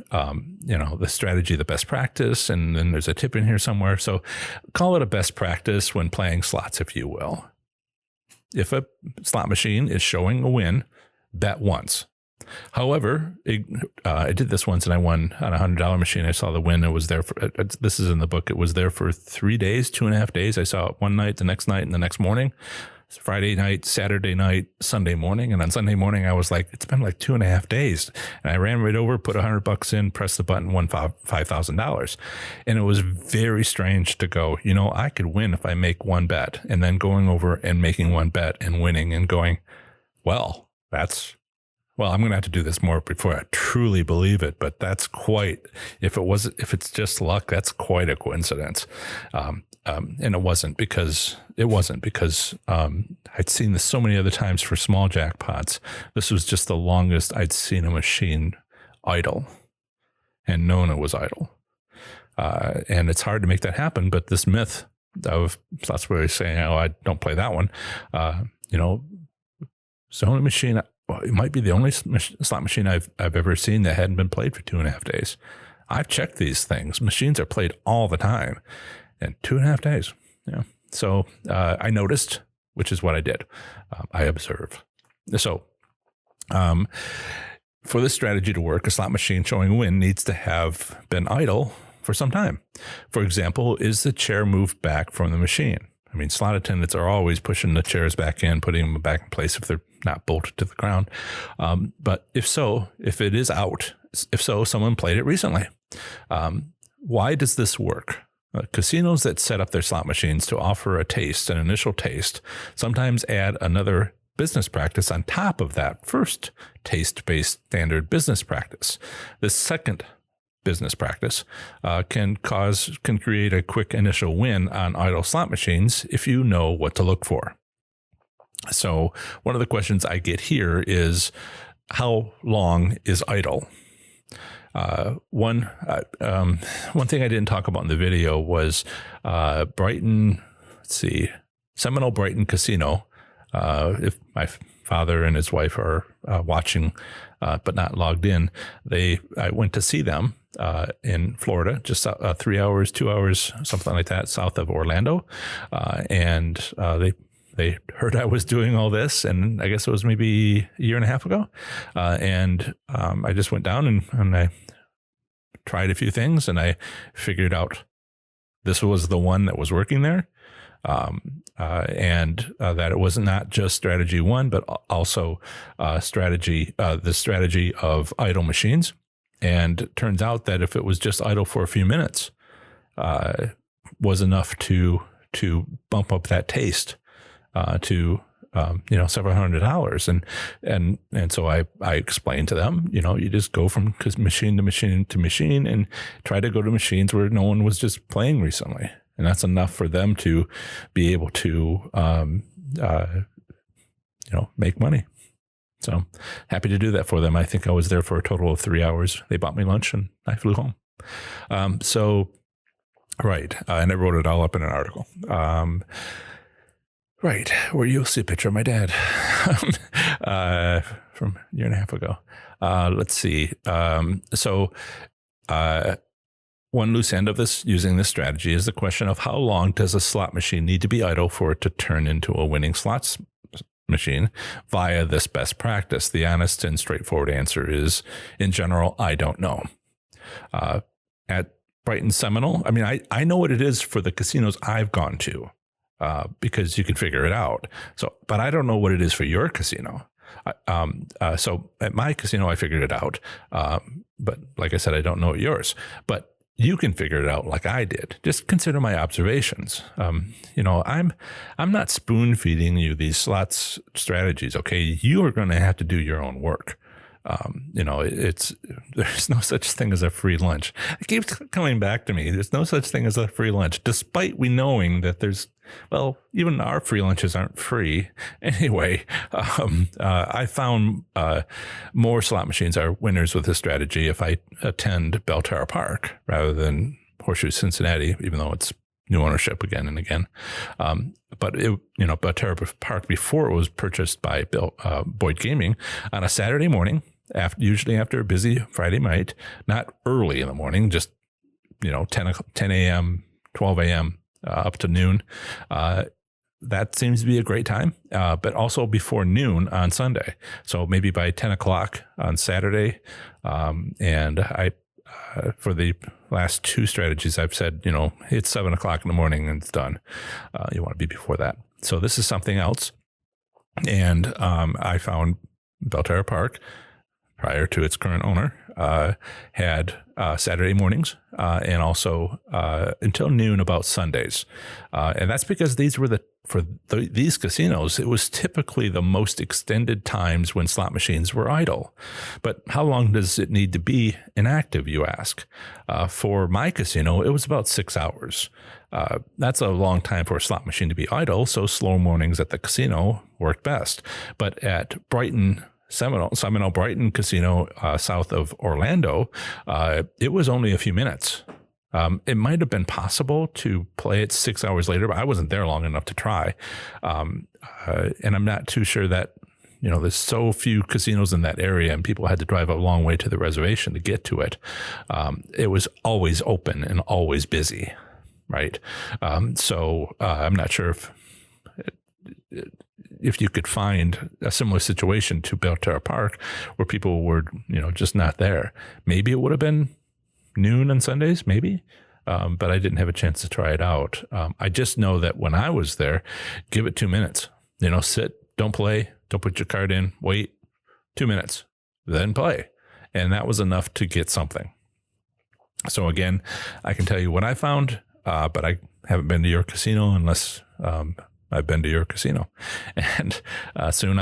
strategy the best practice? And then there's a tip in here somewhere. So call it a best practice when playing slots, if you will. If a slot machine is showing a win, bet once. However, I did this once and I won on a $100 machine. I saw the win. It was there for, this is in the book. It was there for 3 days, 2.5 days. I saw it one night, the next night, and the next morning. Friday night, Saturday night, Sunday morning. And on Sunday morning, I was like, it's been like 2.5 days. And I ran right over, put $100 in, pressed the button, won $5,000. And it was very strange to go, I could win if I make one bet, and then going over and making one bet and winning and going, I'm going to have to do this more before I truly believe it. But that's quite, if it's just luck, that's quite a coincidence. And it wasn't because I'd seen this so many other times for small jackpots. This was just the longest I'd seen a machine idle and known it was idle. And it's hard to make that happen. But this myth of that's where he's saying, I don't play that one. It's the only machine. It might be the only slot machine I've ever seen that hadn't been played for 2.5 days. I've checked these things. Machines are played all the time. And 2.5 days. Yeah. So I noticed, which is what I did. I observed. So for this strategy to work, a slot machine showing a win needs to have been idle for some time. For example, is the chair moved back from the machine? I mean, slot attendants are always pushing the chairs back in, putting them back in place if they're not bolted to the ground. But if it is out, someone played it recently. Why does this work? Casinos that set up their slot machines to offer an initial taste, sometimes add another business practice on top of that first taste-based standard business practice. This second business practice can create a quick initial win on idle slot machines if you know what to look for. So one of the questions I get here is, how long is idle? One thing I didn't talk about in the video was Seminole Brighton Casino. If my father and his wife are watching but not logged in, I went to see them in Florida, just 3 hours, 2 hours, something like that, south of Orlando, and they heard I was doing all this, and I guess it was maybe a year and a half ago. And I just went down and I tried a few things, and I figured out this was the one that was working there. And that it was not just strategy 1, but also the strategy of idle machines. And it turns out that if it was just idle for a few minutes, was enough to bump up that taste to several $100s. And so I explained to them, you just go from machine to machine to machine and try to go to machines where no one was just playing recently. And that's enough for them to be able to, make money. So happy to do that for them. I think I was there for a total of 3 hours. They bought me lunch and I flew home. Right. And I wrote it all up in an article. Right. Where you'll see a picture of my dad from a year and a half ago. Let's see. One loose end of this, using this strategy, is the question of how long does a slot machine need to be idle for it to turn into a winning slots machine via this best practice? The honest and straightforward answer is, in general, I don't know. At Brighton Seminole, I mean, I know what it is for the casinos I've gone to because you can figure it out. So, but I don't know what it is for your casino. So at my casino, I figured it out. But like I said, I don't know yours. But you can figure it out like I did. Just consider my observations. I'm not spoon feeding you these slots strategies. Okay, you are going to have to do your own work. There's no such thing as a free lunch. It keeps coming back to me. There's no such thing as a free lunch, despite we knowing that even our free lunches aren't free. Anyway, I found more slot machines are winners with this strategy if I attend Belterra Park rather than Horseshoe Cincinnati, even though it's new ownership again and again. But Belterra Park, before it was purchased by Boyd Gaming, on a Saturday morning, usually after a busy Friday night, not early in the morning, just 10 a.m., 12 a.m. Up to noon. That seems to be a great time, but also before noon on Sunday. So maybe by 10 o'clock on Saturday. And I, for the last two strategies, I've said, it's 7 o'clock in the morning and it's done. You want to be before that. So this is something else. And I found Belterra Park, prior to its current owner, had Saturday mornings and also until noon about Sundays. And that's because these were these casinos, it was typically the most extended times when slot machines were idle. But how long does it need to be inactive, you ask? For my casino, it was about 6 hours. That's a long time for a slot machine to be idle, so slow mornings at the casino worked best. But at Seminole Brighton Casino, south of Orlando, it was only a few minutes. It might have been possible to play it 6 hours later, but I wasn't there long enough to try. And I'm not too sure that, there's so few casinos in that area and people had to drive a long way to the reservation to get to it. It was always open and always busy, right? So I'm not sure if you could find a similar situation to Belterra Park where people were, just not there. Maybe it would have been noon on Sundays, maybe. But I didn't have a chance to try it out. I just know that when I was there, give it 2 minutes, sit, don't play, don't put your card in, wait 2 minutes, then play. And that was enough to get something. So again, I can tell you what I found, but I haven't been to your casino unless, I've been to your casino, and soon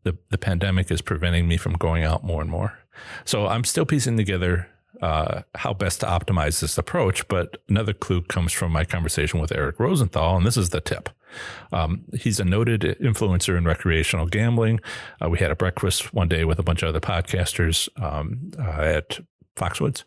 the pandemic is preventing me from going out more and more. So I'm still piecing together how best to optimize this approach. But another clue comes from my conversation with Eric Rosenthal, and this is the tip. He's a noted influencer in recreational gambling. We had a breakfast one day with a bunch of other podcasters at Foxwoods.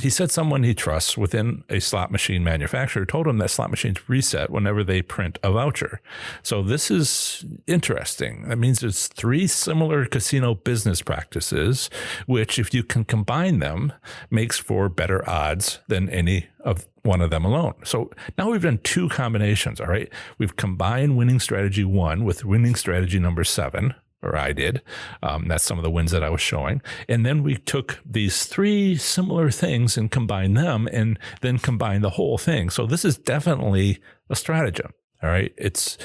He said someone he trusts within a slot machine manufacturer told him that slot machines reset whenever they print a voucher. So this is interesting. That means there's 3 similar casino business practices, which if you can combine them, makes for better odds than any of one of them alone. So now we've done 2 combinations. All right. We've combined winning strategy 1 with winning strategy number 7. Or I did. That's some of the wins that I was showing. And then we took these 3 similar things and combined them and then combined the whole thing. So this is definitely a stratagem. All right. It's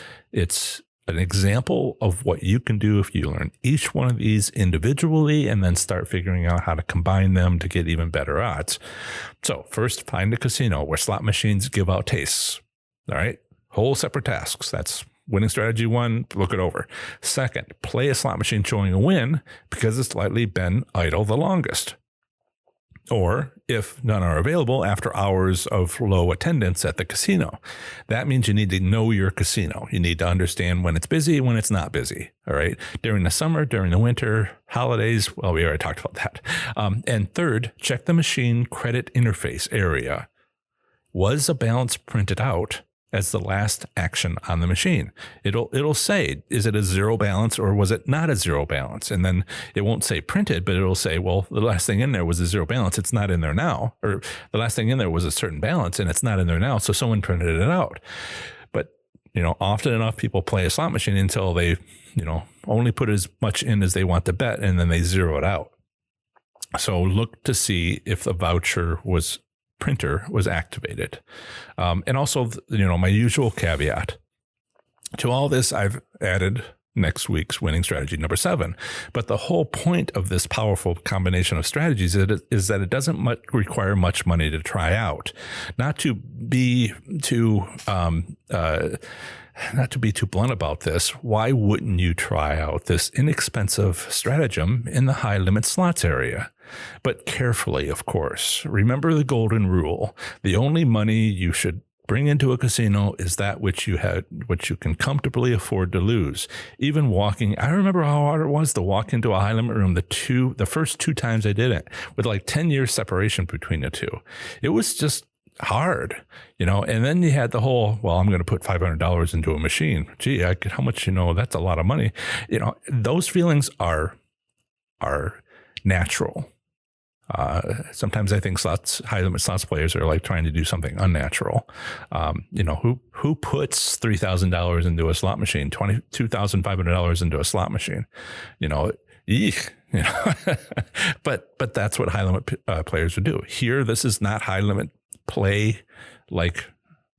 an example of what you can do if you learn each one of these individually and then start figuring out how to combine them to get even better odds. So first, find a casino where slot machines give out tastes. All right. Whole separate tasks. That's winning strategy 1, look it over. Second, play a slot machine showing a win because it's likely been idle the longest. Or if none are available, after hours of low attendance at the casino. That means you need to know your casino. You need to understand when it's busy, when it's not busy. All right. During the summer, during the winter, holidays. Well, we already talked about that. And third, check the machine credit interface area. Was a balance printed out as the last action on the machine? It'll say, is it a zero balance or was it not a zero balance? And then it won't say printed, but it'll say, well, the last thing in there was a zero balance. It's not in there now. Or the last thing in there was a certain balance and it's not in there now. So someone printed it out. But, often enough people play a slot machine until they, only put as much in as they want to bet and then they zero it out. So look to see if the printer was activated. And also, my usual caveat to all this, I've added next week's winning strategy number 7. But the whole point of this powerful combination of strategies is that it doesn't require much money to try out. Not to be too blunt about this, why wouldn't you try out this inexpensive stratagem in the high limit slots area? But carefully, of course. Remember the golden rule. The only money you should bring into a casino is that which you can comfortably afford to lose. Even walking, I remember how hard it was to walk into a high limit room the first 2 times I did it, with like 10 years separation between the two. It was just hard, and then you had the whole, well, I'm going to put $500 into a machine. Gee, how much, that's a lot of money. Those feelings are natural. Sometimes I think high limit slots players are like trying to do something unnatural. Who puts $3,000 into a slot machine, $22,500 into a slot machine? Eek. But that's what high limit players would do. Here, this is not high limit play like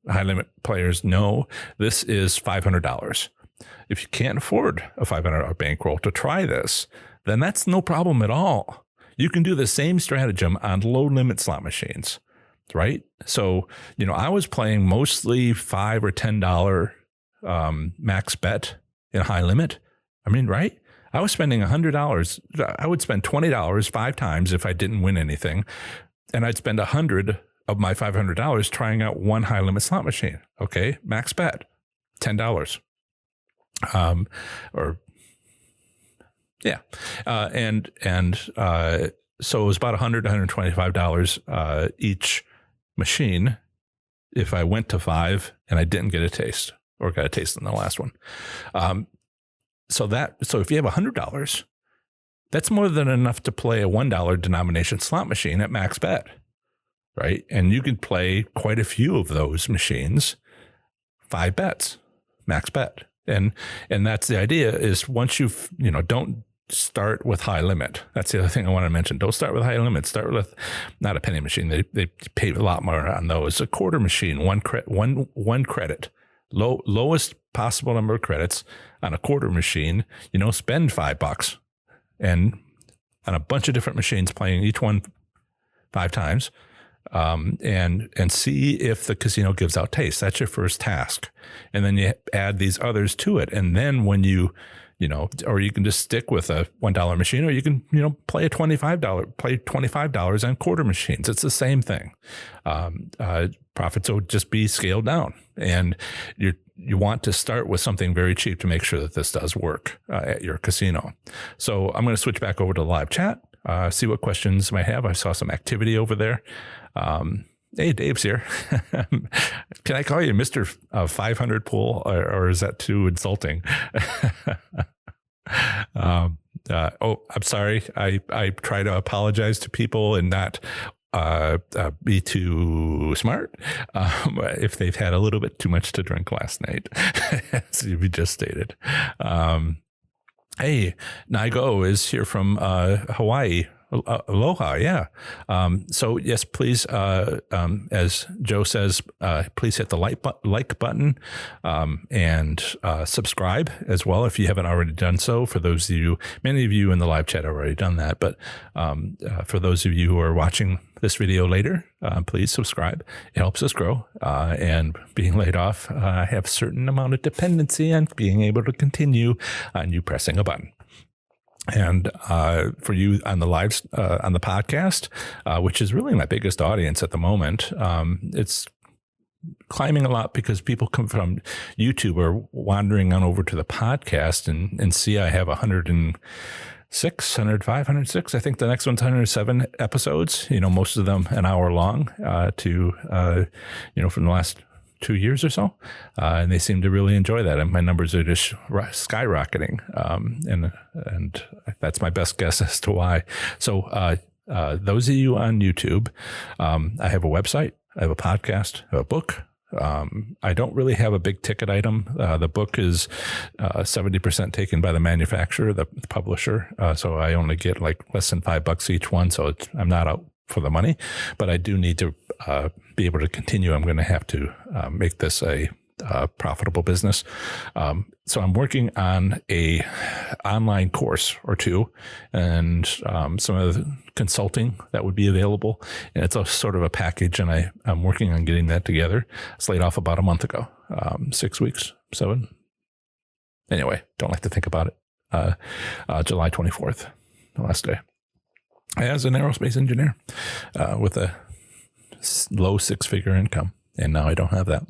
high limit players know. This is $500. If you can't afford a $500 bankroll to try this, then that's no problem at all. You can do the same stratagem on low limit slot machines, right? So, I was playing mostly $5 or $10 max bet in high limit. Right? I was spending $100. I would spend $20 5 times if I didn't win anything. And I'd spend $100 of my $500 trying out one high limit slot machine. Okay. Max bet, $10. So it was about $100 to $125 each machine if I went to 5 and I didn't get a taste, or got a taste in the last one. So if you have $100, that's more than enough to play a $1 denomination slot machine at max bet, right? And you can play quite a few of those machines, 5 bets, max bet. And that's the idea, is once you've, don't start with high limit. That's the other thing I want to mention. Don't start with high limit. Start with not a penny machine. They pay a lot more on those. A quarter machine, one credit, lowest possible number of credits on a quarter machine. Spend $5 and on a bunch of different machines, playing each one 5 times, and see if the casino gives out taste. That's your first task. And then you add these others to it. And then when or you can just stick with a $1 machine, or you can, play $25 on quarter machines. It's the same thing. Profits will just be scaled down, and you want to start with something very cheap to make sure that this does work at your casino. So I'm going to switch back over to the live chat, see what questions you might have. I saw some activity over there. Hey, Dave's here. Can I call you Mr. 500 Pool, or is that too insulting? I'm sorry. I try to apologize to people and not be too smart if they've had a little bit too much to drink last night, as you just stated. Hey, Naigo is here from Hawaii. Aloha, yeah. So yes, please, as Joe says, please hit the like button and subscribe as well if you haven't already done so. For those of you, many of you in the live chat have already done that, but for those of you who are watching this video later, please subscribe. It helps us grow. And being laid off, I have a certain amount of dependency on being able to continue on you pressing a button. And for you on the on the podcast, which is really my biggest audience at the moment, it's climbing a lot because people come from YouTube or wandering on over to the podcast and see I have 106, 105, 106. I think the next one's 107 episodes, most of them an hour long from the last 2 years or so. And they seem to really enjoy that. And my numbers are just skyrocketing. And that's my best guess as to why. So those of you on YouTube, I have a website, I have a podcast, I have a book. I don't really have a big ticket item. The book is 70% taken by the manufacturer, the publisher. So I only get like less than $5 each one. So I'm not out for the money, but I do need to be able to continue. I'm going to have to make this a profitable business. So I'm working on a online course or two and some of the consulting that would be available. And it's a sort of a package, and I'm working on getting that together. It's laid off about a month ago, 6 weeks, 7. Anyway, don't like to think about it. July 24th, the last day. As an aerospace engineer with a low 6-figure income. And now I don't have that.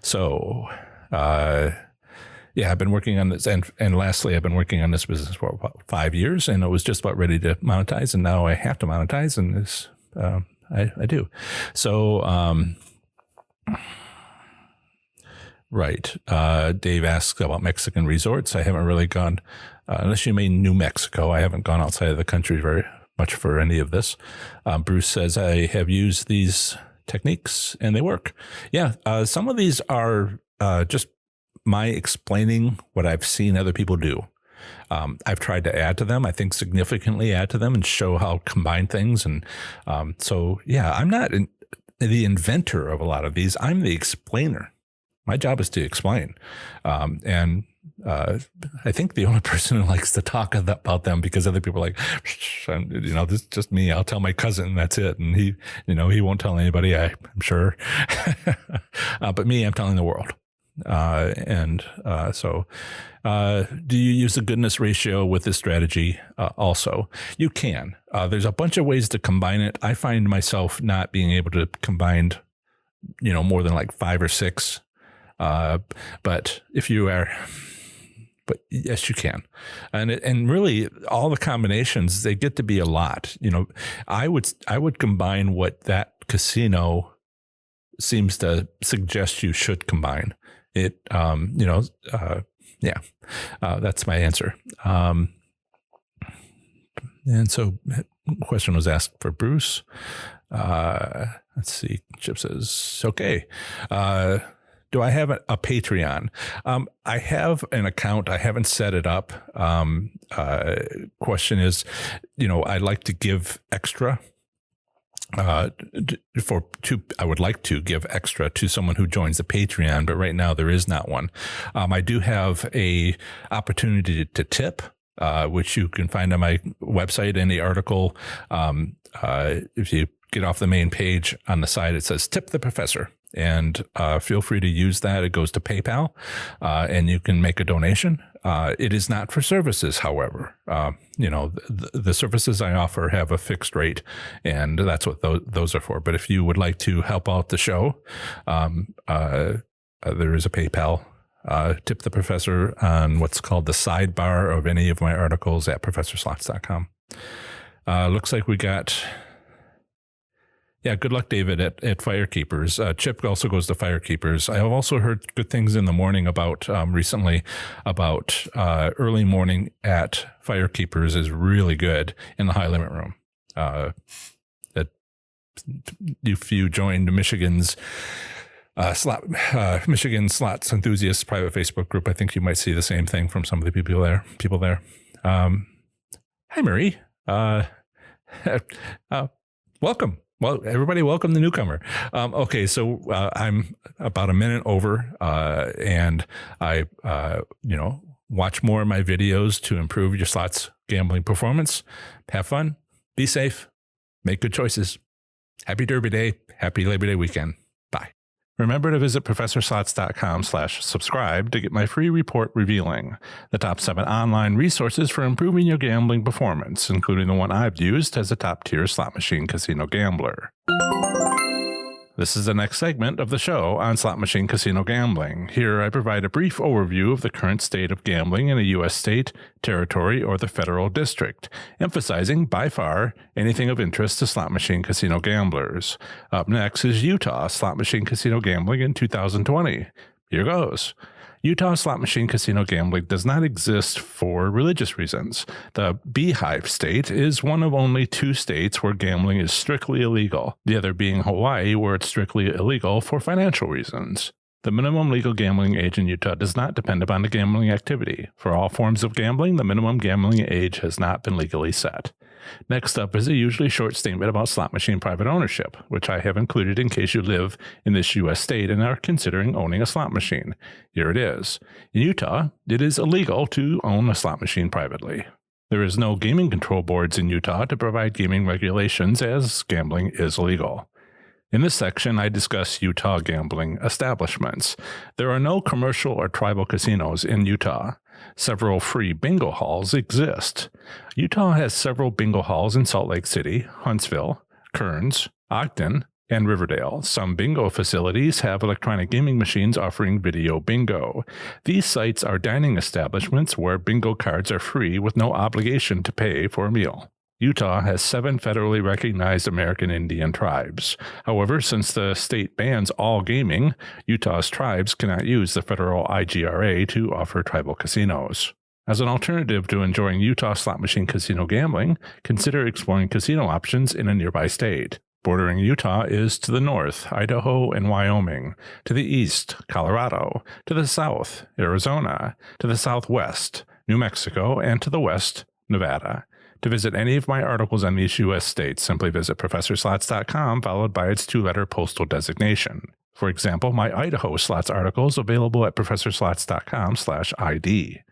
So, I've been working on this. And lastly, I've been working on this business for about 5 years, and it was just about ready to monetize. And now I have to monetize, and this, I do. So, right. Dave asks about Mexican resorts. I haven't really gone, unless you mean New Mexico, I haven't gone outside of the country very much for any of this. Bruce says, I have used these techniques and they work. Yeah. Some of these are just my explaining what I've seen other people do. I've tried to add to them, I think significantly add to them and show how combine things. And I'm not the inventor of a lot of these. I'm the explainer. My job is to explain. I think the only person who likes to talk about them, because other people are like, this is just me. I'll tell my cousin, that's it. And he won't tell anybody, I'm sure. But me, I'm telling the world. Do you use the goodness ratio with this strategy? Also, you can. There's a bunch of ways to combine it. I find myself not being able to combine, more than like 5 or 6. But if you are, but yes, you can. And really all the combinations, they get to be a lot. I would combine what that casino seems to suggest you should combine it. That's my answer. And so question was asked for Bruce. Let's see. Chip says, okay. Do I have a Patreon? I have an account. I haven't set it up. Question is, I'd like to give extra I would like to give extra to someone who joins the Patreon, but right now there is not one. I do have a opportunity to tip, which you can find on my website in the article. If you get off the main page on the side, it says tip the professor. And feel free to use that. It goes to PayPal, and you can make a donation. It is not for services, however. The services I offer have a fixed rate, and that's what those are for. But if you would like to help out the show, there is a PayPal. Tip the professor on what's called the sidebar of any of my articles at professorslots.com. Looks like we got... Yeah, good luck, David, at Firekeepers. Chip also goes to Firekeepers. I have also heard good things in the morning recently about early morning at Firekeepers is really good in the high limit room. If you joined Michigan's Michigan Slots Enthusiasts private Facebook group, I think you might see the same thing from some of the people there. Hi, Marie. Welcome. Well, everybody, welcome the newcomer. Okay, so I'm about a minute over, and I, watch more of my videos to improve your slots gambling performance. Have fun, be safe, make good choices. Happy Derby Day, happy Labor Day weekend. Bye. Remember to visit ProfessorSlots.com/subscribe to get my free report revealing the top 7 online resources for improving your gambling performance, including the one I've used as a top-tier slot machine casino gambler. This is the next segment of the show on slot machine casino gambling. Here I provide a brief overview of the current state of gambling in a U.S. state, territory, or the federal district, emphasizing, by far, anything of interest to slot machine casino gamblers. Up next is Utah slot machine casino gambling in 2020. Here goes. Utah slot machine casino gambling does not exist for religious reasons. The Beehive State is one of only 2 states where gambling is strictly illegal, the other being Hawaii, where it's strictly illegal for financial reasons. The minimum legal gambling age in Utah does not depend upon the gambling activity. For all forms of gambling, the minimum gambling age has not been legally set. Next up is a usually short statement about slot machine private ownership, which I have included in case you live in this U.S. state and are considering owning a slot machine. Here it is. In Utah, it is illegal to own a slot machine privately. There is no gaming control boards in Utah to provide gaming regulations, as gambling is illegal. In this section, I discuss Utah gambling establishments. There are no commercial or tribal casinos in Utah. Several free bingo halls exist. Utah has several bingo halls in Salt Lake City, Huntsville, Kearns, Ogden, and Riverdale. Some bingo facilities have electronic gaming machines offering video bingo. These sites are dining establishments where bingo cards are free with no obligation to pay for a meal. Utah has 7 federally recognized American Indian tribes. However, since the state bans all gaming, Utah's tribes cannot use the federal IGRA to offer tribal casinos. As an alternative to enjoying Utah slot machine casino gambling, consider exploring casino options in a nearby state. Bordering Utah is to the north, Idaho and Wyoming, to the east, Colorado, to the south, Arizona, to the southwest, New Mexico, and to the west, Nevada. To visit any of my articles on these U.S. states, simply visit ProfessorSlots.com followed by its 2-letter postal designation. For example, my Idaho slots article is available at ProfessorSlots.com/ID.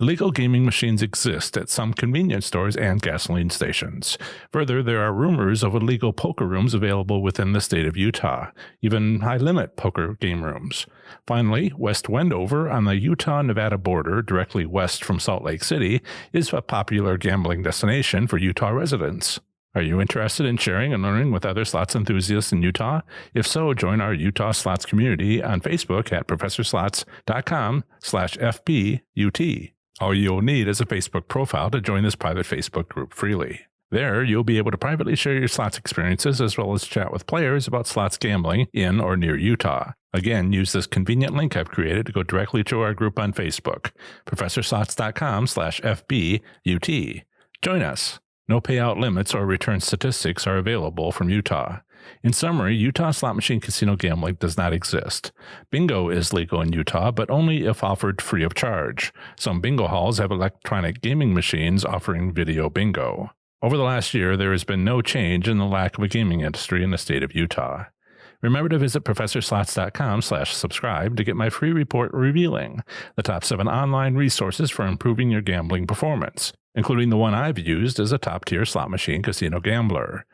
Illegal gaming machines exist at some convenience stores and gasoline stations. Further, there are rumors of illegal poker rooms available within the state of Utah, even high-limit poker game rooms. Finally, West Wendover on the Utah-Nevada border, directly west from Salt Lake City, is a popular gambling destination for Utah residents. Are you interested in sharing and learning with other slots enthusiasts in Utah? If so, join our Utah Slots community on Facebook at ProfessorSlots.com/FBUT. All you'll need is a Facebook profile to join this private Facebook group freely. There, you'll be able to privately share your slots experiences as well as chat with players about slots gambling in or near Utah. Again, use this convenient link I've created to go directly to our group on Facebook, ProfessorSlots.com/FBUT. Join us. No payout limits or return statistics are available from Utah. In summary, Utah slot machine casino gambling does not exist. Bingo is legal in Utah, but only if offered free of charge. Some bingo halls have electronic gaming machines offering video bingo. Over the last year, there has been no change in the lack of a gaming industry in the state of Utah. Remember to visit ProfessorSlots.com/subscribe to get my free report revealing the top 7 online resources for improving your gambling performance, including the one I've used as a top-tier slot machine casino gambler.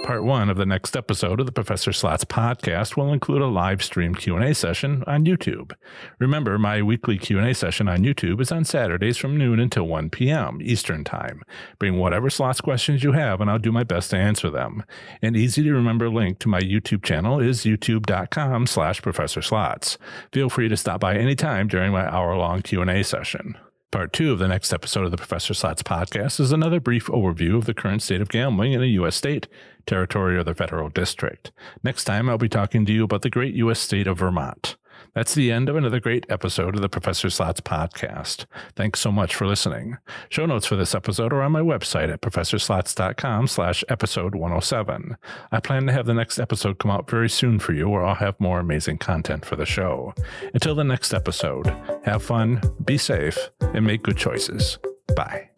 Part 1 of the next episode of the Professor Slots podcast will include a live stream Q&A session on YouTube. Remember, my weekly Q&A session on YouTube is on Saturdays from noon until 1 p.m. Eastern Time. Bring whatever slots questions you have and I'll do my best to answer them. An easy-to-remember link to my YouTube channel is youtube.com/ProfessorSlots. Feel free to stop by anytime during my hour-long Q&A session. Part 2 of the next episode of the Professor Slots podcast is another brief overview of the current state of gambling in a U.S. state, territory, or the federal district. Next time, I'll be talking to you about the great U.S. state of Vermont. That's the end of another great episode of the Professor Slots podcast. Thanks so much for listening. Show notes for this episode are on my website at ProfessorSlots.com/episode 107. I plan to have the next episode come out very soon for you, where I'll have more amazing content for the show. Until the next episode, have fun, be safe, and make good choices. Bye.